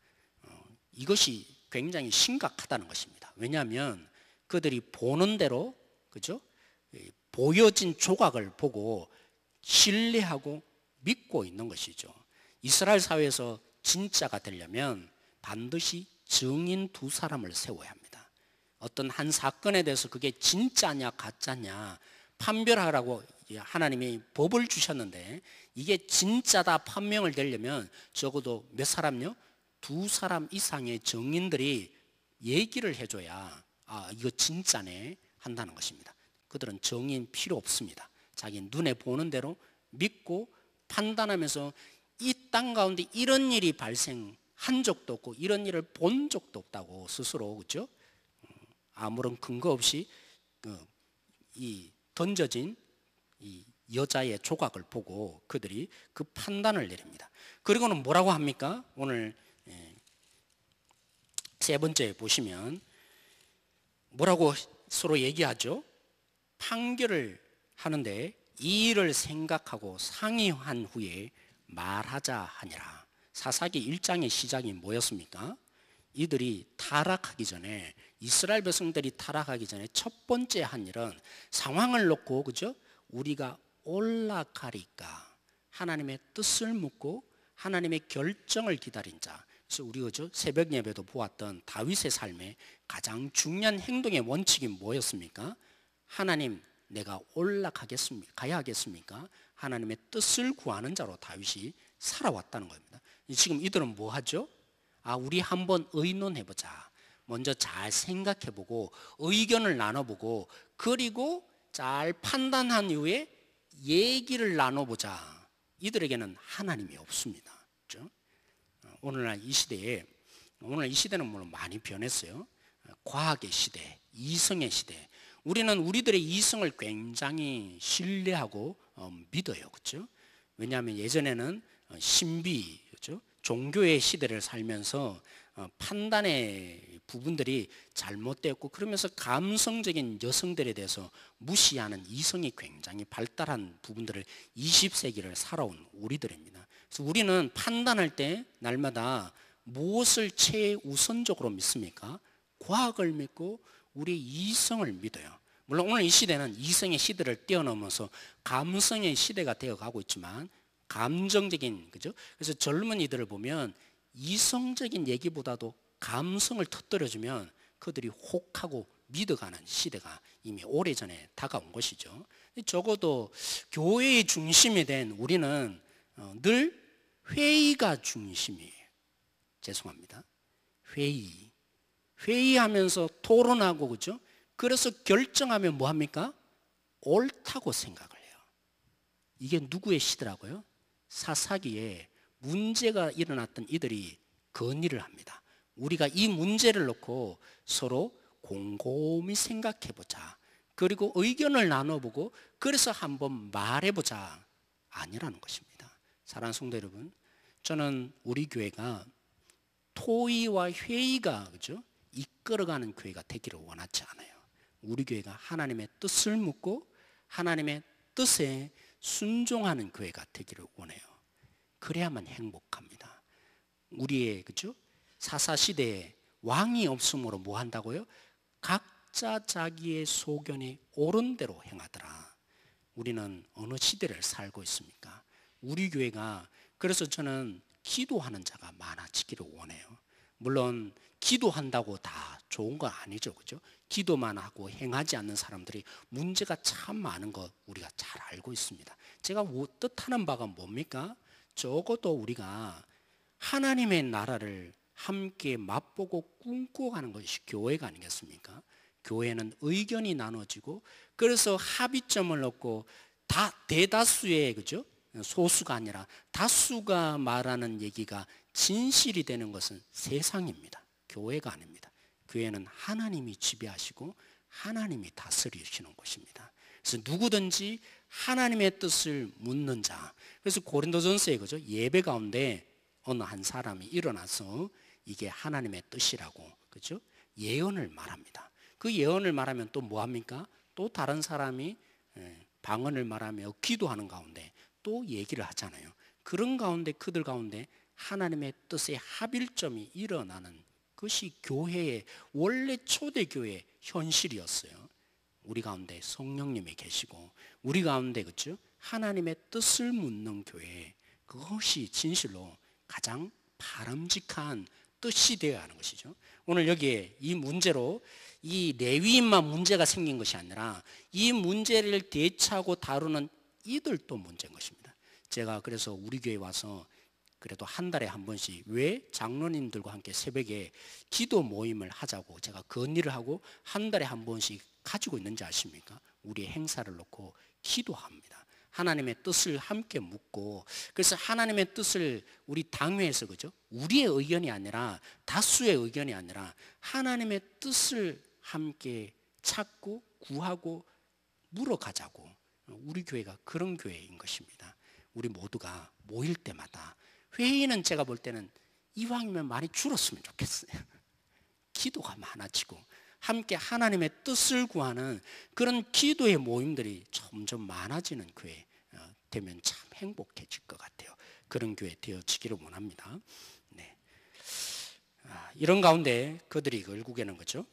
이것이 굉장히 심각하다는 것입니다. 왜냐하면 그들이 보는 대로 그죠? 보여진 조각을 보고 신뢰하고 믿고 있는 것이죠. 이스라엘 사회에서 진짜가 되려면 반드시 증인 두 사람을 세워야 합니다. 어떤 한 사건에 대해서 그게 진짜냐 가짜냐 판별하라고 하나님이 법을 주셨는데 이게 진짜다 판명을 되려면 적어도 몇 사람요? 두 사람 이상의 증인들이 얘기를 해줘야 이거 진짜네 한다는 것입니다. 그들은 증인 필요 없습니다. 자기 눈에 보는 대로 믿고 판단하면서 이 땅 가운데 이런 일이 발생한 적도 없고 이런 일을 본 적도 없다고 스스로 그렇죠? 아무런 근거 없이 이 던져진 이 여자의 조각을 보고 그들이 그 판단을 내립니다. 그리고는 뭐라고 합니까? 오늘 세 번째 보시면 뭐라고 서로 얘기하죠? 판결을 하는데 이 일을 생각하고 상의한 후에 말하자 하니라. 사사기 1장의 시작이 뭐였습니까? 이들이 타락하기 전에, 이스라엘 백성들이 타락하기 전에 첫 번째 한 일은 상황을 놓고, 그죠? 우리가 올라가리까 하나님의 뜻을 묻고 하나님의 결정을 기다린 자. 그래서 우리 그죠? 새벽 예배도 보았던 다윗의 삶에 가장 중요한 행동의 원칙이 뭐였습니까? 하나님, 내가 올라가겠습니까? 가야 하겠습니까? 하나님의 뜻을 구하는 자로 다윗이 살아왔다는 겁니다. 지금 이들은 뭐 하죠? 우리 한번 의논해보자. 먼저 잘 생각해보고 의견을 나눠보고 그리고 잘 판단한 이후에 얘기를 나눠보자. 이들에게는 하나님이 없습니다. 그렇죠? 오늘날 이 시대는 물론 많이 변했어요. 과학의 시대, 이성의 시대. 우리는 우리들의 이성을 굉장히 신뢰하고 믿어요. 그렇죠? 왜냐하면 예전에는 신비, 그렇죠? 종교의 시대를 살면서 판단의 부분들이 잘못되었고 그러면서 감성적인 여성들에 대해서 무시하는 이성이 굉장히 발달한 부분들을 20세기를 살아온 우리들입니다. 그래서 우리는 판단할 때 날마다 무엇을 최우선적으로 믿습니까? 과학을 믿고 우리의 이성을 믿어요. 물론 오늘 이 시대는 이성의 시대를 뛰어넘어서 감성의 시대가 되어가고 있지만 감정적인, 그죠? 그래서 젊은이들을 보면 이성적인 얘기보다도 감성을 터뜨려주면 그들이 혹하고 믿어가는 시대가 이미 오래전에 다가온 것이죠. 적어도 교회의 중심이 된 우리는 늘 회의가 중심이에요. 죄송합니다. 회의하면서 토론하고, 그죠? 그래서 결정하면 뭐합니까? 옳다고 생각을 해요. 이게 누구의 시대라고요? 사사기에 문제가 일어났던 이들이 건의를 합니다. 우리가 이 문제를 놓고 서로 곰곰이 생각해보자. 그리고 의견을 나눠보고 그래서 한번 말해보자. 아니라는 것입니다. 사랑하는 성도 여러분, 저는 우리 교회가 토의와 회의가, 그죠? 이끌어가는 교회가 되기를 원하지 않아요. 우리 교회가 하나님의 뜻을 묻고 하나님의 뜻에 순종하는 교회가 되기를 원해요. 그래야만 행복합니다. 우리의, 그죠? 사사시대에 왕이 없으므로 뭐 한다고요? 각자 자기의 소견에 옳은 대로 행하더라. 우리는 어느 시대를 살고 있습니까? 우리 교회가, 그래서 저는 기도하는 자가 많아지기를 원해요. 물론 기도한다고 다 좋은 건 아니죠, 그죠? 기도만 하고 행하지 않는 사람들이 문제가 참 많은 거 우리가 잘 알고 있습니다. 제가 뜻하는 바가 뭡니까? 적어도 우리가 하나님의 나라를 함께 맛보고 꿈꿔가는 것이 교회가 아니겠습니까? 교회는 의견이 나눠지고 그래서 합의점을 얻고 대다수의, 그죠? 소수가 아니라 다수가 말하는 얘기가 진실이 되는 것은 세상입니다. 교회가 아닙니다. 교회는 하나님이 지배하시고 하나님이 다스리시는 것입니다. 그래서 누구든지 하나님의 뜻을 묻는 자. 그래서 고린도전서에, 그죠? 예배 가운데 어느 한 사람이 일어나서 이게 하나님의 뜻이라고, 그죠? 예언을 말합니다. 그 예언을 말하면 또 뭐 합니까? 또 다른 사람이 방언을 말하며 기도하는 가운데 또 얘기를 하잖아요. 그런 가운데 그들 가운데 하나님의 뜻의 합일점이 일어나는 것이 교회의 원래 초대교회의 현실이었어요. 우리 가운데 성령님이 계시고 우리 가운데, 그렇죠? 하나님의 뜻을 묻는 교회, 그것이 진실로 가장 바람직한 뜻이 되어야 하는 것이죠. 오늘 여기에 이 문제로 이 레위인만 문제가 생긴 것이 아니라 이 문제를 대처하고 다루는 이들도 문제인 것입니다. 제가 그래서 우리 교회 와서 그래도 한 달에 한 번씩 왜 장로님들과 함께 새벽에 기도 모임을 하자고 제가 건의를 하고 한 달에 한 번씩 가지고 있는지 아십니까? 우리의 행사를 놓고 기도합니다. 하나님의 뜻을 함께 묻고, 그래서 하나님의 뜻을 우리 당회에서, 그죠? 우리의 의견이 아니라 다수의 의견이 아니라 하나님의 뜻을 함께 찾고 구하고 물어가자고 우리 교회가 그런 교회인 것입니다. 우리 모두가 모일 때마다 회의는 제가 볼 때는 이왕이면 많이 줄었으면 좋겠어요. 기도가 많아지고 함께 하나님의 뜻을 구하는 그런 기도의 모임들이 점점 많아지는 교회 되면 참 행복해질 것 같아요. 그런 교회 되어지기를 원합니다. 네. 이런 가운데 그들이 결국에는 거죠.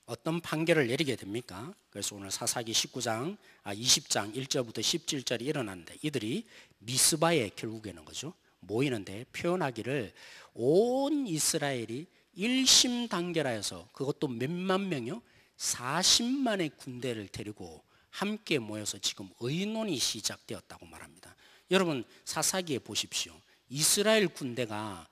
어떤 판결을 내리게 됩니까? 그래서 오늘 사사기 20장 1절부터 17절이 일어났는데 이들이 미스바에 결국에는 거죠. 모이는데 표현하기를 온 이스라엘이 일심단결하여서 그것도 몇만 명이요? 40만의 군대를 데리고 함께 모여서 지금 의논이 시작되었다고 말합니다. 여러분 사사기에 보십시오. 이스라엘 군대가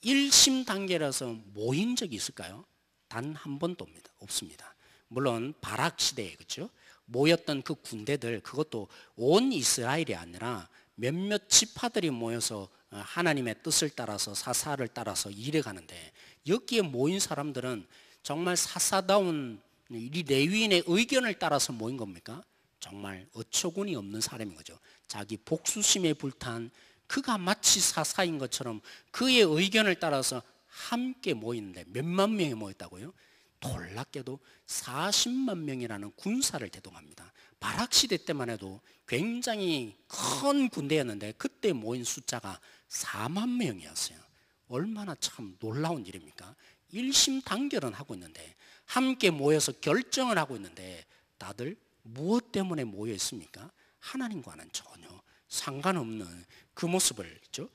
일심단결해서 모인 적이 있을까요? 단 한 번도 없습니다. 물론 바락 시대에 그렇죠? 모였던 그 군대들 그것도 온 이스라엘이 아니라 몇몇 지파들이 모여서 하나님의 뜻을 따라서 사사를 따라서 일해 가는데 여기에 모인 사람들은 정말 사사다운 이 레위인의 의견을 따라서 모인 겁니까? 정말 어처구니 없는 사람인 거죠. 자기 복수심에 불탄 그가 마치 사사인 것처럼 그의 의견을 따라서 함께 모이는데 몇만 명이 모였다고요? 놀랍게도 40만 명이라는 군사를 대동합니다. 바락 시대 때만 해도 굉장히 큰 군대였는데 그때 모인 숫자가 4만 명이었어요. 얼마나 참 놀라운 일입니까? 일심단결은 하고 있는데 함께 모여서 결정을 하고 있는데 다들 무엇 때문에 모여 있습니까? 하나님과는 전혀 상관없는 그 모습을 있죠?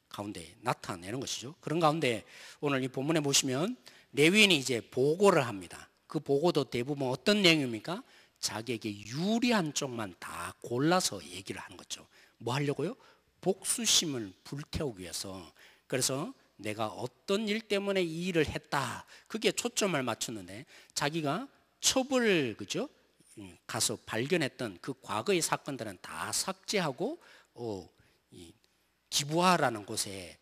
가운데 나타내는 것이죠. 그런 가운데 오늘 이 본문에 보시면 레위인이 이제 보고를 합니다. 그 보고도 대부분 어떤 내용입니까? 자기에게 유리한 쪽만 다 골라서 얘기를 하는 거죠. 뭐 하려고요? 복수심을 불태우기 위해서. 그래서 내가 어떤 일 때문에 이 일을 했다. 그게 초점을 맞췄는데 자기가 첩을 그죠? 가서 발견했던 그 과거의 사건들은 다 삭제하고 기부하라는 곳에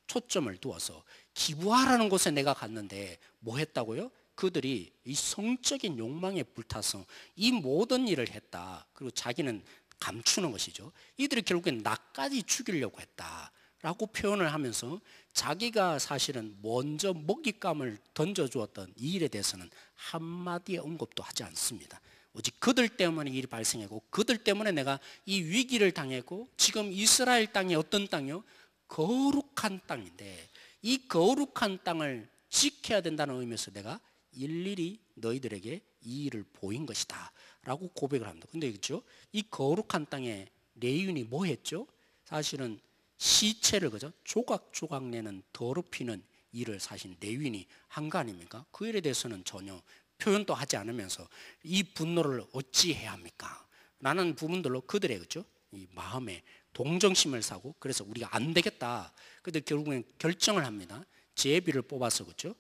초점을 두어서 기부하라는 곳에 내가 갔는데 뭐 했다고요? 그들이 이 성적인 욕망에 불타서 이 모든 일을 했다. 그리고 자기는 감추는 것이죠. 이들이 결국엔 나까지 죽이려고 했다라고 표현을 하면서 자기가 사실은 먼저 먹잇감을 던져주었던 이 일에 대해서는 한마디의 언급도 하지 않습니다. 오직 그들 때문에 일이 발생하고 그들 때문에 내가 이 위기를 당했고 지금 이스라엘 땅이 어떤 땅이요? 거룩한 땅인데 이 거룩한 땅을 지켜야 된다는 의미에서 내가 일일이 너희들에게 이 일을 보인 것이다 라고 고백을 합니다. 근데 그렇죠? 이 거룩한 땅에 레위인이 뭐 했죠? 사실은 시체를 그죠? 조각조각 내는 더럽히는 일을 사실 레위인이 한 거 아닙니까? 그 일에 대해서는 전혀 표현도 하지 않으면서 이 분노를 어찌해야 합니까? 라는 부분들로 그들의 그죠? 이 마음에 동정심을 사고 그래서 우리가 안 되겠다. 근데 결국엔 결정을 합니다. 제비를 뽑아서 그죠?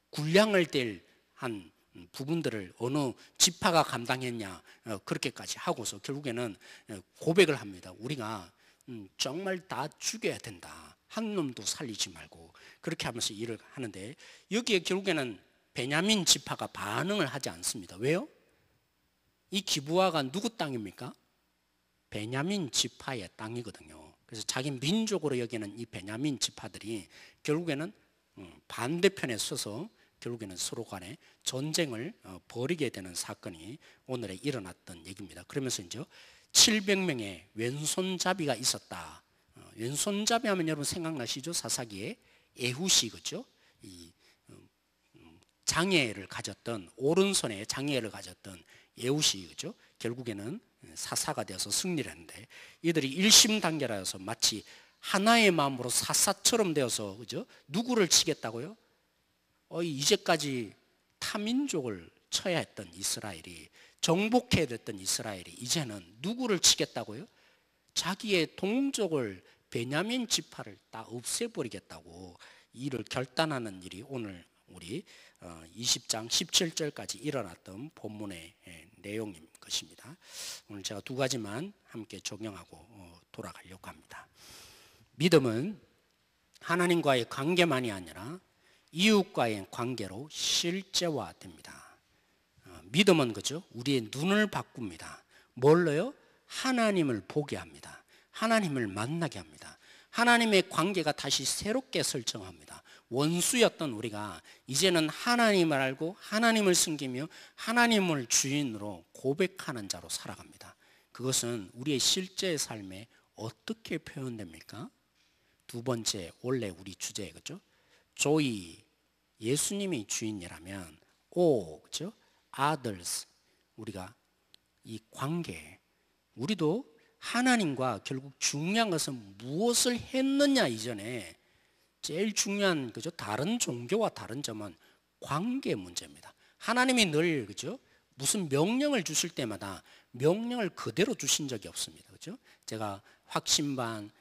군량을 뗄 한 부분들을 어느 지파가 감당했냐 그렇게까지 하고서 결국에는 고백을 합니다. 우리가 정말 다 죽여야 된다. 한 놈도 살리지 말고 그렇게 하면서 일을 하는데 여기에 결국에는 베냐민 지파가 반응을 하지 않습니다. 왜요? 이 기브아가 누구 땅입니까? 베냐민 지파의 땅이거든요. 그래서 자기 민족으로 여기는 이 베냐민 지파들이 결국에는 반대편에 서서 결국에는 서로 간에 전쟁을 벌이게 되는 사건이 오늘에 일어났던 얘기입니다. 그러면서 이제 700명의 왼손잡이가 있었다. 왼손잡이 하면 여러분 생각나시죠? 사사기에 에훗이 그죠? 이 장애를 가졌던 오른손에 장애를 가졌던 에훗이 그죠? 결국에는 사사가 되어서 승리를 했는데 이들이 일심단결하여서 마치 하나의 마음으로 사사처럼 되어서 그죠? 누구를 치겠다고요? 이제까지 타민족을 쳐야 했던 이스라엘이 정복해야 됐던 이스라엘이 이제는 누구를 치겠다고요? 자기의 동족을 베냐민 지파를 다 없애버리겠다고 이를 결단하는 일이 오늘 우리 20장 17절까지 일어났던 본문의 내용인 것입니다. 오늘 제가 두 가지만 함께 적용하고 돌아가려고 합니다. 믿음은 하나님과의 관계만이 아니라 이웃과의 관계로 실제화됩니다. 믿음은 그죠? 우리의 눈을 바꿉니다. 뭘로요? 하나님을 보게 합니다. 하나님을 만나게 합니다. 하나님의 관계가 다시 새롭게 설정합니다. 원수였던 우리가 이제는 하나님을 알고 하나님을 섬기며 하나님을 주인으로 고백하는 자로 살아갑니다. 그것은 우리의 실제 삶에 어떻게 표현됩니까? 두 번째, 원래 우리 주제, 그죠? 조이, 예수님이 주인이라면, 그죠? others, 우리가 이 관계, 우리도 하나님과 결국 중요한 것은 무엇을 했느냐 이전에 제일 중요한, 그죠? 다른 종교와 다른 점은 관계 문제입니다. 하나님이 늘, 그죠? 무슨 명령을 주실 때마다 명령을 그대로 주신 적이 없습니다. 그죠? 제가 확신반,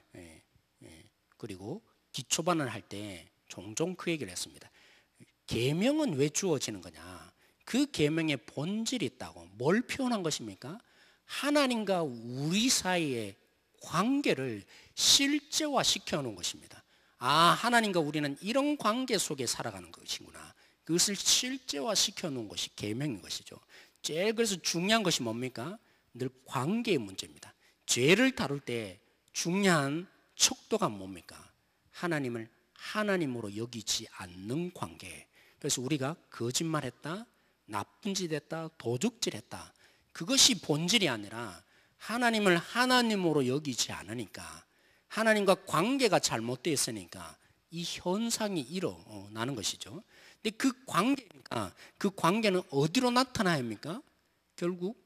그리고 기초반을 할 때 종종 그 얘기를 했습니다. 계명은 왜 주어지는 거냐? 그 계명의 본질이 있다고. 뭘 표현한 것입니까? 하나님과 우리 사이의 관계를 실제화 시켜놓은 것입니다. 하나님과 우리는 이런 관계 속에 살아가는 것이구나. 그것을 실제화 시켜놓은 것이 계명인 것이죠. 제일 그래서 중요한 것이 뭡니까? 늘 관계의 문제입니다. 죄를 다룰 때 중요한 척도가 뭡니까? 하나님을 하나님으로 여기지 않는 관계. 그래서 우리가 거짓말했다, 나쁜 짓 했다, 도둑질했다. 그것이 본질이 아니라 하나님을 하나님으로 여기지 않으니까, 하나님과 관계가 잘못되어 있으니까 이 현상이 일어나는 것이죠. 근데 그 관계는 어디로 나타나야 합니까? 결국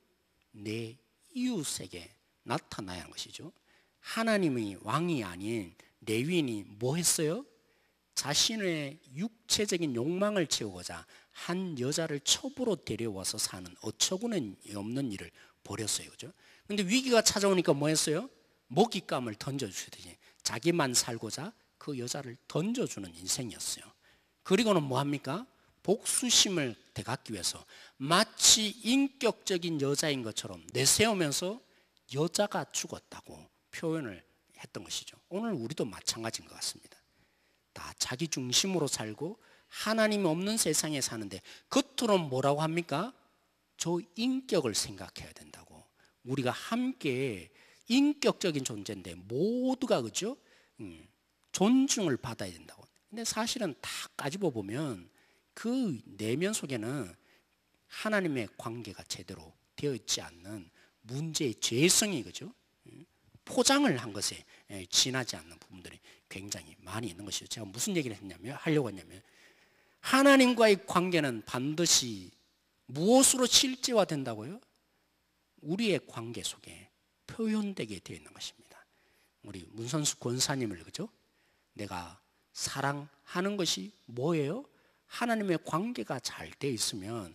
내 이웃에게 나타나야 하는 것이죠. 하나님이 왕이 아닌 레위인이 뭐 했어요? 자신의 육체적인 욕망을 채우고자 한 여자를 첩으로 데려와서 사는 어처구니 없는 일을 벌였어요. 그죠? 근데 위기가 찾아오니까 뭐 했어요? 먹잇감을 던져주시더니 자기만 살고자 그 여자를 던져주는 인생이었어요. 그리고는 뭐 합니까? 복수심을 되갚기 위해서 마치 인격적인 여자인 것처럼 내세우면서 여자가 죽었다고 표현을 했던 것이죠. 오늘 우리도 마찬가지인 것 같습니다. 다 자기 중심으로 살고 하나님 없는 세상에 사는데 겉으로는 뭐라고 합니까? 저 인격을 생각해야 된다고. 우리가 함께 인격적인 존재인데 모두가 그죠? 존중을 받아야 된다고. 근데 사실은 다 까집어 보면 그 내면 속에는 하나님의 관계가 제대로 되어 있지 않는 문제의 죄성이 그죠? 포장을 한 것에 지나지 않는 부분들이 굉장히 많이 있는 것이죠. 제가 무슨 얘기를 하려고 했냐면 하나님과의 관계는 반드시 무엇으로 실제화된다고요? 우리의 관계 속에 표현되게 되어 있는 것입니다. 우리 문선수 권사님을 그죠? 내가 사랑하는 것이 뭐예요? 하나님의 관계가 잘 되어 있으면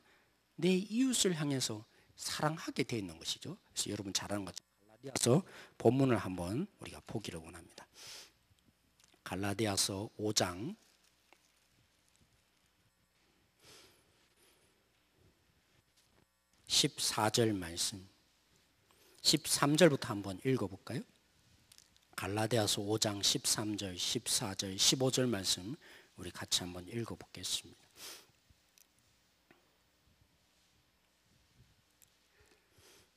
내 이웃을 향해서 사랑하게 되어 있는 것이죠. 그래서 여러분 잘 아는 것처럼 갈라디아서 본문을 한번 우리가 보기를 원합니다. 갈라디아서 5장 14절 말씀, 13절부터 한번 읽어볼까요? 갈라디아서 5장 13절, 14절, 15절 말씀 우리 같이 한번 읽어보겠습니다.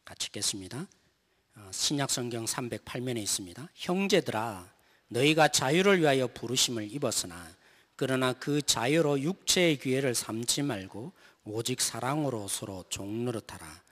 같이 읽겠습니다. 신약성경 308면에 있습니다. 형제들아, 너희가 자유를 위하여 부르심을 입었으나 그러나 그 자유로 육체의 기회를 삼지 말고 오직 사랑으로 서로 종노릇하라.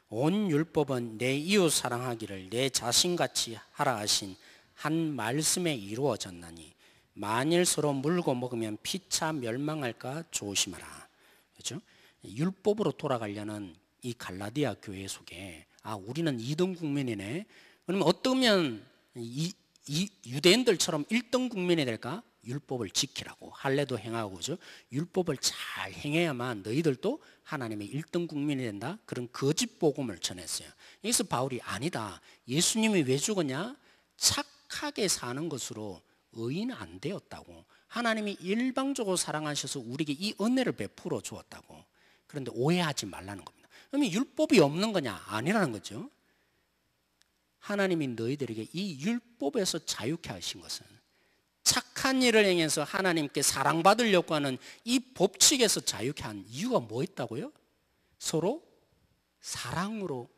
온 율법은 내 이웃 사랑하기를 내 자신같이 하라 하신 한 말씀에 이루어졌나니 만일 서로 물고 먹으면 피차 멸망할까 조심하라. 그렇죠? 율법으로 돌아가려는 이 갈라디아 교회 속에 우리는 2등 국민이네. 그러면 어떠면 이 유대인들처럼 1등 국민이 될까? 율법을 지키라고 할례도 행하고 그죠? 율법을 잘 행해야만 너희들도 하나님의 1등 국민이 된다. 그런 거짓 복음을 전했어요. 여기서 바울이 아니다. 예수님이 왜 죽었냐? 착하게 사는 것으로 의인 안 되었다고. 하나님이 일방적으로 사랑하셔서 우리에게 이 은혜를 베풀어 주었다고. 그런데 오해하지 말라는 겁니다. 그러면 율법이 없는 거냐? 아니라는 거죠. 하나님이 너희들에게 이 율법에서 자유케 하신 것은 착한 일을 행해서 하나님께 사랑받으려고 하는 이 법칙에서 자유케 한 이유가 뭐 있다고요? 서로 사랑으로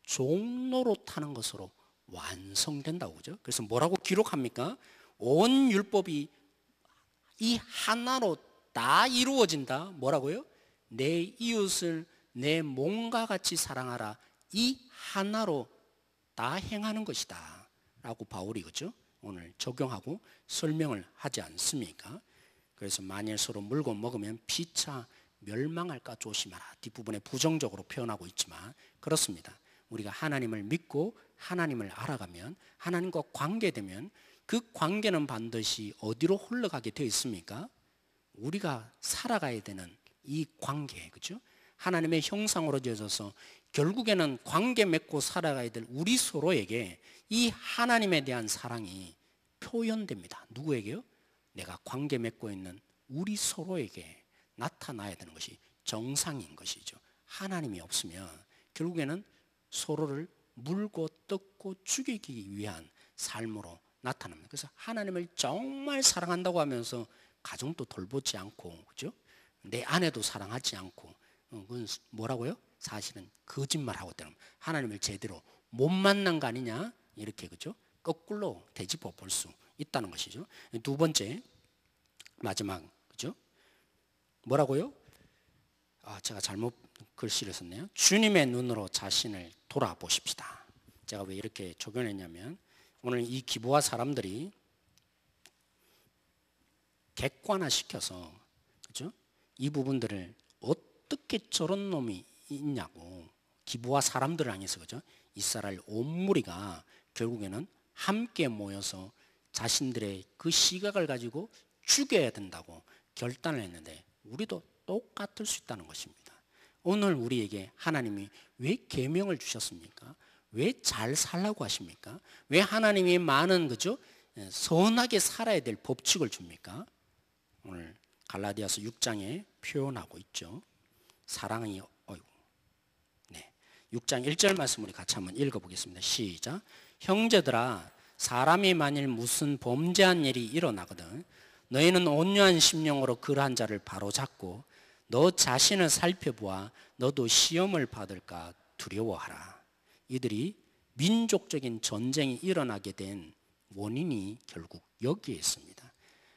종노릇하는 것으로 완성된다고. 그죠? 그래서 뭐라고 기록합니까? 온 율법이 이 하나로 다 이루어진다. 뭐라고요? 내 이웃을 내 몸과 같이 사랑하라. 이 하나로 다 행하는 것이다 라고 바울이, 그죠? 오늘 적용하고 설명을 하지 않습니까? 그래서 만일 서로 물고 먹으면 피차 멸망할까 조심하라. 뒷부분에 부정적으로 표현하고 있지만 그렇습니다. 우리가 하나님을 믿고 하나님을 알아가면, 하나님과 관계되면 그 관계는 반드시 어디로 흘러가게 되어 있습니까? 우리가 살아가야 되는 이 관계, 그죠? 하나님의 형상으로 지어져서 결국에는 관계 맺고 살아가야 될 우리 서로에게 이 하나님에 대한 사랑이 표현됩니다. 누구에게요? 내가 관계 맺고 있는 우리 서로에게 나타나야 되는 것이 정상인 것이죠. 하나님이 없으면 결국에는 서로를 물고 뜯고 죽이기 위한 삶으로 나타납니다. 그래서 하나님을 정말 사랑한다고 하면서 가정도 돌보지 않고, 그죠? 내 아내도 사랑하지 않고, 그건 뭐라고요? 사실은 거짓말하고 있다는, 하나님을 제대로 못 만난 거 아니냐, 이렇게, 그죠? 거꾸로 되짚어 볼 수 있다는 것이죠. 두 번째, 마지막, 그죠? 뭐라고요? 제가 잘못 글씨를 썼네요. 주님의 눈으로 자신을 돌아보십시다. 제가 왜 이렇게 적용했냐면, 오늘 이 기부와 사람들이 객관화시켜서, 그죠? 이 부분들을 어떻게 저런 놈이 있냐고, 기부와 사람들을 향해서, 그죠? 이스라엘 온 무리가 결국에는 함께 모여서 자신들의 그 시각을 가지고 죽여야 된다고 결단을 했는데, 우리도 똑같을 수 있다는 것입니다. 오늘 우리에게 하나님이 왜 계명을 주셨습니까? 왜 잘 살라고 하십니까? 왜 하나님이 많은, 그죠? 선하게 살아야 될 법칙을 줍니까? 오늘 갈라디아서 6장에 표현하고 있죠. 사랑이, 6장 1절 말씀 우리 같이 한번 읽어보겠습니다. 시작. 형제들아, 사람이 만일 무슨 범죄한 일이 일어나거든 너희는 온유한 심령으로 그러한 자를 바로잡고 너 자신을 살펴보아 너도 시험을 받을까 두려워하라. 이들이 민족적인 전쟁이 일어나게 된 원인이 결국 여기에 있습니다.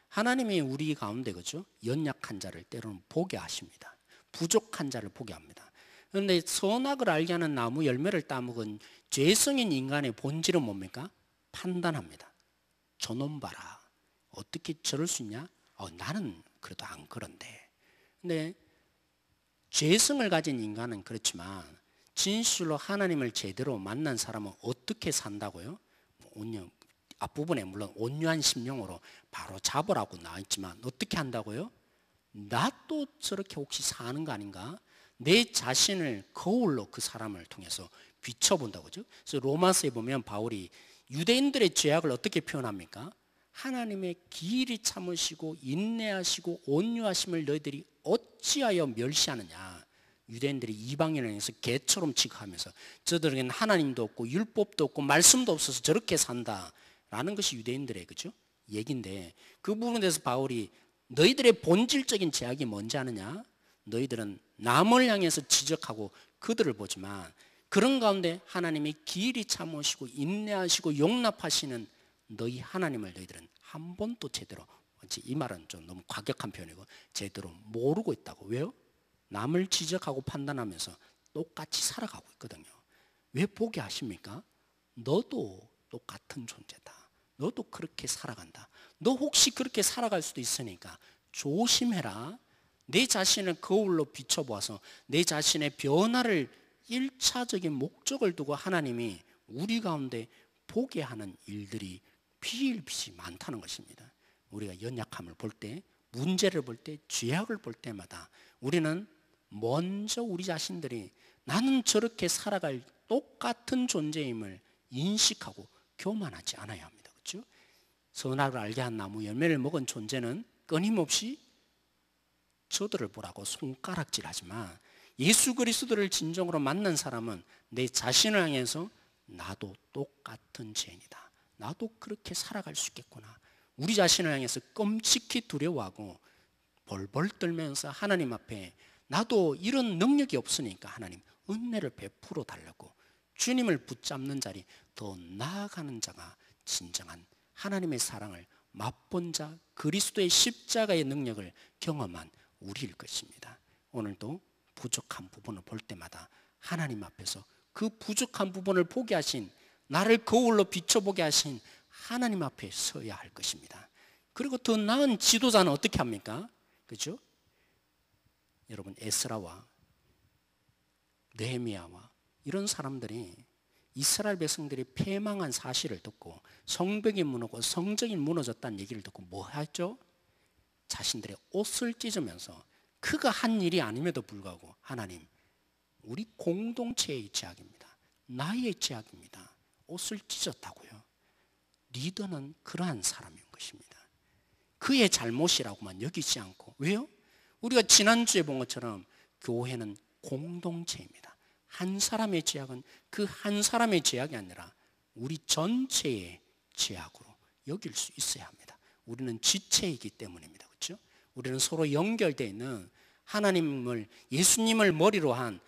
하나님이 우리 가운데, 그죠? 연약한 자를 때로는 보게 하십니다. 부족한 자를 보게 합니다. 그런데 선악을 알게 하는 나무 열매를 따먹은 죄성인 인간의 본질은 뭡니까? 판단합니다. 저놈 봐라. 어떻게 저럴 수 있냐? 나는 그래도 안 그런데. 근데 죄성을 가진 인간은 그렇지만 진실로 하나님을 제대로 만난 사람은 어떻게 산다고요? 앞부분에 물론 온유한 심령으로 바로 잡으라고 나와 있지만 어떻게 한다고요? 나도 저렇게 혹시 사는 거 아닌가? 내 자신을 거울로 그 사람을 통해서 비춰본다고 그죠? 그래서 로마서에 보면 바울이 유대인들의 죄악을 어떻게 표현합니까? 하나님의 길이 참으시고 인내하시고 온유하심을 너희들이 어찌하여 멸시하느냐. 유대인들이 이방인을 향해서 개처럼 취급하면서 저들에게는 하나님도 없고 율법도 없고 말씀도 없어서 저렇게 산다라는 것이 유대인들의, 그죠? 얘기인데, 그 부분에 대해서 바울이 너희들의 본질적인 죄악이 뭔지 아느냐? 너희들은 남을 향해서 지적하고 그들을 보지만 그런 가운데 하나님이 길이 참으시고 인내하시고 용납하시는 너희 하나님을 너희들은 한 번도 제대로, 이 말은 좀 너무 과격한 표현이고 제대로 모르고 있다고. 왜요? 남을 지적하고 판단하면서 똑같이 살아가고 있거든요. 왜 보게 하십니까? 너도 똑같은 존재다. 너도 그렇게 살아간다. 너 혹시 그렇게 살아갈 수도 있으니까 조심해라. 내 자신을 거울로 비춰보아서 내 자신의 변화를 1차적인 목적을 두고 하나님이 우리 가운데 보게 하는 일들이 비일비재 많다는 것입니다. 우리가 연약함을 볼 때, 문제를 볼 때, 죄악을 볼 때마다 우리는 먼저 우리 자신들이 나는 저렇게 살아갈 똑같은 존재임을 인식하고 교만하지 않아야 합니다. 그렇죠? 선악을 알게 한 나무 열매를 먹은 존재는 끊임없이 저들을 보라고 손가락질하지만 예수 그리스도를 진정으로 만난 사람은 내 자신을 향해서 나도 똑같은 죄인이다. 나도 그렇게 살아갈 수 있겠구나. 우리 자신을 향해서 끔찍히 두려워하고 벌벌 떨면서 하나님 앞에 나도 이런 능력이 없으니까 하나님 은혜를 베풀어 달라고 주님을 붙잡는 자리, 더 나아가는 자가 진정한 하나님의 사랑을 맛본 자, 그리스도의 십자가의 능력을 경험한 우리일 것입니다. 오늘도 부족한 부분을 볼 때마다 하나님 앞에서 그 부족한 부분을 보게 하신, 나를 거울로 비춰보게 하신 하나님 앞에 서야 할 것입니다. 그리고 더 나은 지도자는 어떻게 합니까? 그렇죠? 여러분, 에스라와 느헤미야와 이런 사람들이 이스라엘 백성들이 패망한 사실을 듣고 성벽이 무너고 성전이 무너졌다는 얘기를 듣고 뭐 했죠? 자신들의 옷을 찢으면서, 그가 한 일이 아님에도 불구하고 하나님, 우리 공동체의 죄악입니다. 나의 죄악입니다. 옷을 찢었다고요. 리더는 그러한 사람인 것입니다. 그의 잘못이라고만 여기지 않고, 왜요? 우리가 지난주에 본 것처럼 교회는 공동체입니다. 한 사람의 죄악은 그 한 사람의 죄악이 아니라 우리 전체의 죄악으로 여길 수 있어야 합니다. 우리는 지체이기 때문입니다. 그렇죠? 우리는 서로 연결되어 있는, 하나님을, 예수님을 머리로 한,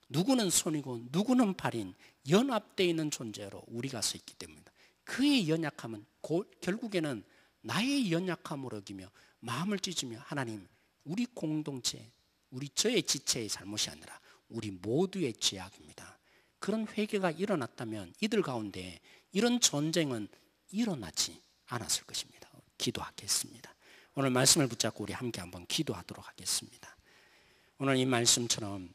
누구는 손이고 누구는 발인 연합되어 있는 존재로 우리가 서 있기 때문입니다. 그의 연약함은 결국에는 나의 연약함으로 여기며 마음을 찢으며, 하나님, 우리 공동체, 우리 저의 지체의 잘못이 아니라 우리 모두의 죄악입니다. 그런 회개가 일어났다면 이들 가운데 이런 전쟁은 일어나지 않았을 것입니다. 기도하겠습니다. 오늘 말씀을 붙잡고 우리 함께 한번 기도하도록 하겠습니다. 오늘 이 말씀처럼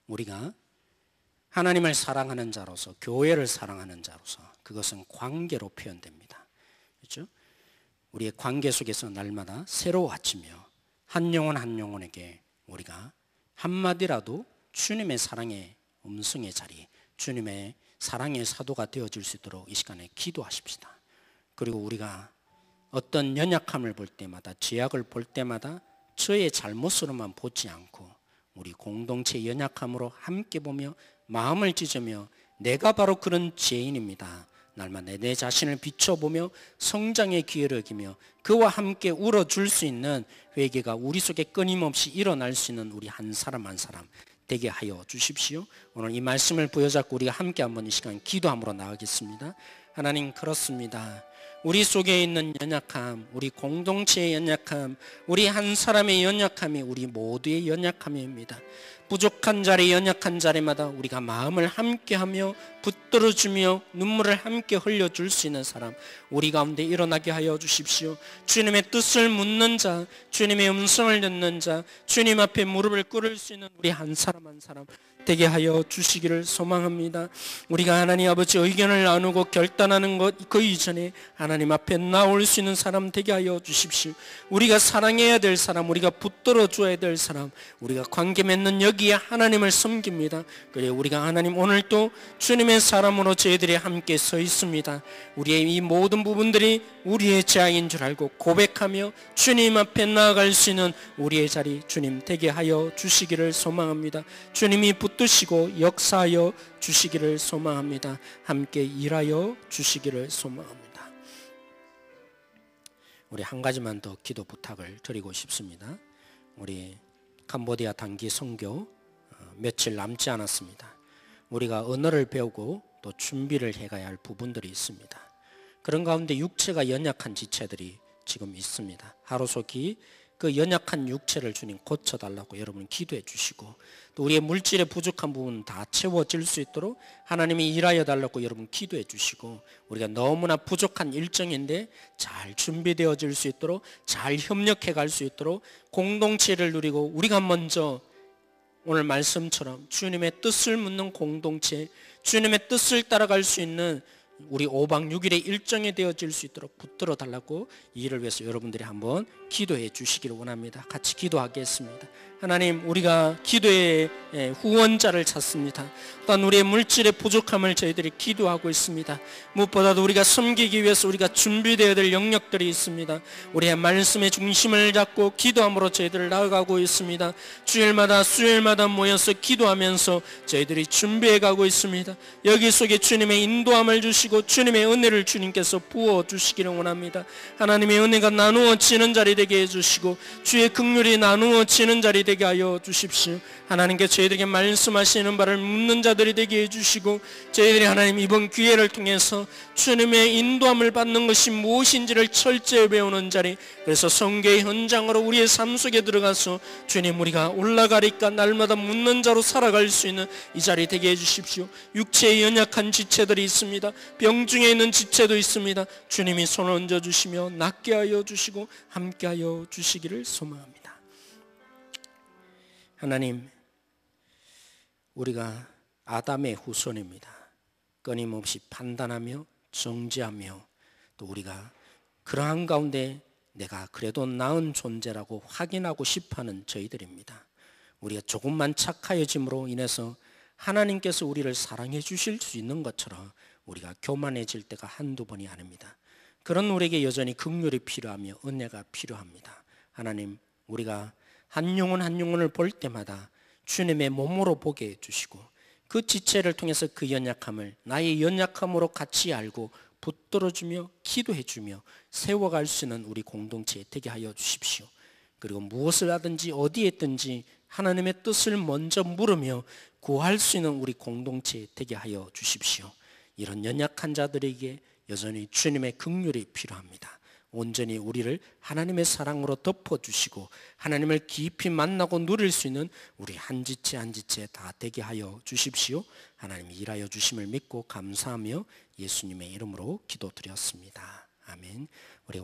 우리가 하나님을 사랑하는 자로서, 교회를 사랑하는 자로서, 그것은 관계로 표현됩니다. 그렇죠? 우리의 관계 속에서 날마다 새로워지며 한 영혼 한 영혼에게 우리가 한마디라도 주님의 사랑의 음성의 자리, 주님의 사랑의 사도가 되어질 수 있도록 이 시간에 기도하십시다. 그리고 우리가 어떤 연약함을 볼 때마다, 죄악을 볼 때마다 저의 잘못으로만 보지 않고 우리 공동체의 연약함으로 함께 보며 마음을 찢으며, 내가 바로 그런 죄인입니다. 날마다 내 자신을 비춰보며 성장의 기회를 얻으며 그와 함께 울어줄 수 있는 회개가 우리 속에 끊임없이 일어날 수 있는 우리 한 사람 한 사람 되게 하여 주십시오. 오늘 이 말씀을 부여잡고 우리가 함께 한번 이 시간 기도함으로 나가겠습니다. 하나님, 그렇습니다. 우리 속에 있는 연약함, 우리 공동체의 연약함, 우리 한 사람의 연약함이 우리 모두의 연약함입니다. 부족한 자리, 연약한 자리마다 우리가 마음을 함께하며 붙들어주며 눈물을 함께 흘려줄 수 있는 사람, 우리 가운데 일어나게 하여 주십시오. 주님의 뜻을 묻는 자, 주님의 음성을 듣는 자, 주님 앞에 무릎을 꿇을 수 있는 우리 한 사람 한 사람 되게 하여 주시기를 소망합니다. 우리가 하나님 아버지 의견을 나누고 결단하는 것 그 이전에 하나님 앞에 나올 수 있는 사람 되게 하여 주십시오. 우리가 사랑해야 될 사람, 우리가 붙들어 줘야 될 사람, 우리가 관계 맺는 여기에 하나님을 섬깁니다. 그래 우리가 하나님 오늘 또 주님의 사람으로 저희들이 함께 서 있습니다. 우리의 이 모든 부분들이 우리의 죄악인 줄 알고 고백하며 주님 앞에 나아갈 수 있는 우리의 자리 주님 되게 하여 주시기를 소망합니다. 주님이 붙드시고 역사하여 주시기를 소망합니다. 함께 일하여 주시기를 소망합니다. 우리 한 가지만 더 기도 부탁을 드리고 싶습니다. 우리 캄보디아 단기 선교 며칠 남지 않았습니다. 우리가 언어를 배우고 또 준비를 해가야 할 부분들이 있습니다. 그런 가운데 육체가 연약한 지체들이 지금 있습니다. 하루속히 그 연약한 육체를 주님 고쳐달라고 여러분 기도해 주시고, 또 우리의 물질의 부족한 부분 다 채워질 수 있도록 하나님이 일하여 달라고 여러분 기도해 주시고, 우리가 너무나 부족한 일정인데 잘 준비되어질 수 있도록, 잘 협력해 갈 수 있도록 공동체를 누리고, 우리가 먼저 오늘 말씀처럼 주님의 뜻을 묻는 공동체, 주님의 뜻을 따라갈 수 있는 우리 5박 6일의 일정이 되어질 수 있도록 붙들어 달라고 이 일을 위해서 여러분들이 한번 기도해 주시기를 원합니다. 같이 기도하겠습니다. 하나님, 우리가 기도의 후원자를 찾습니다. 또한 우리의 물질의 부족함을 저희들이 기도하고 있습니다. 무엇보다도 우리가 섬기기 위해서 우리가 준비되어야 될 영역들이 있습니다. 우리의 말씀의 중심을 잡고 기도함으로 저희들 나아가고 있습니다. 주일마다 수요일마다 모여서 기도하면서 저희들이 준비해 가고 있습니다. 여기 속에 주님의 인도함을 주시고 주시고 주님의 은혜를 주님께서 부어주시기를 원합니다. 하나님의 은혜가 나누어지는 자리 되게 해주시고 주의 긍휼이 나누어지는 자리 되게 하여 주십시오. 하나님께 저희들에게 말씀하시는 바를 묻는 자들이 되게 해주시고 저희들이 하나님 이번 기회를 통해서 주님의 인도함을 받는 것이 무엇인지를 철저히 배우는 자리, 그래서 성경의 현장으로 우리의 삶 속에 들어가서 주님 우리가 올라가리까 날마다 묻는 자로 살아갈 수 있는 이 자리 되게 해주십시오. 육체의 연약한 지체들이 있습니다. 병중에 있는 지체도 있습니다. 주님이 손을 얹어주시며 낫게 하여 주시고 함께하여 주시기를 소망합니다. 하나님, 우리가 아담의 후손입니다. 끊임없이 판단하며 정죄하며 또 우리가 그러한 가운데 내가 그래도 나은 존재라고 확인하고 싶어하는 저희들입니다. 우리가 조금만 착하여짐으로 인해서 하나님께서 우리를 사랑해 주실 수 있는 것처럼 우리가 교만해질 때가 한두 번이 아닙니다. 그런 우리에게 여전히 긍휼이 필요하며 은혜가 필요합니다. 하나님, 우리가 한 영혼 한 영혼을 볼 때마다 주님의 몸으로 보게 해주시고 그 지체를 통해서 그 연약함을 나의 연약함으로 같이 알고 붙들어주며 기도해주며 세워갈 수 있는 우리 공동체에 되게 하여 주십시오. 그리고 무엇을 하든지 어디에 있든지 하나님의 뜻을 먼저 물으며 구할 수 있는 우리 공동체에 되게 하여 주십시오. 이런 연약한 자들에게 여전히 주님의 긍휼이 필요합니다. 온전히 우리를 하나님의 사랑으로 덮어주시고 하나님을 깊이 만나고 누릴 수 있는 우리 한 지체 한 지체 다 되게 하여 주십시오. 하나님이 일하여 주심을 믿고 감사하며 예수님의 이름으로 기도드렸습니다. 아멘. 우리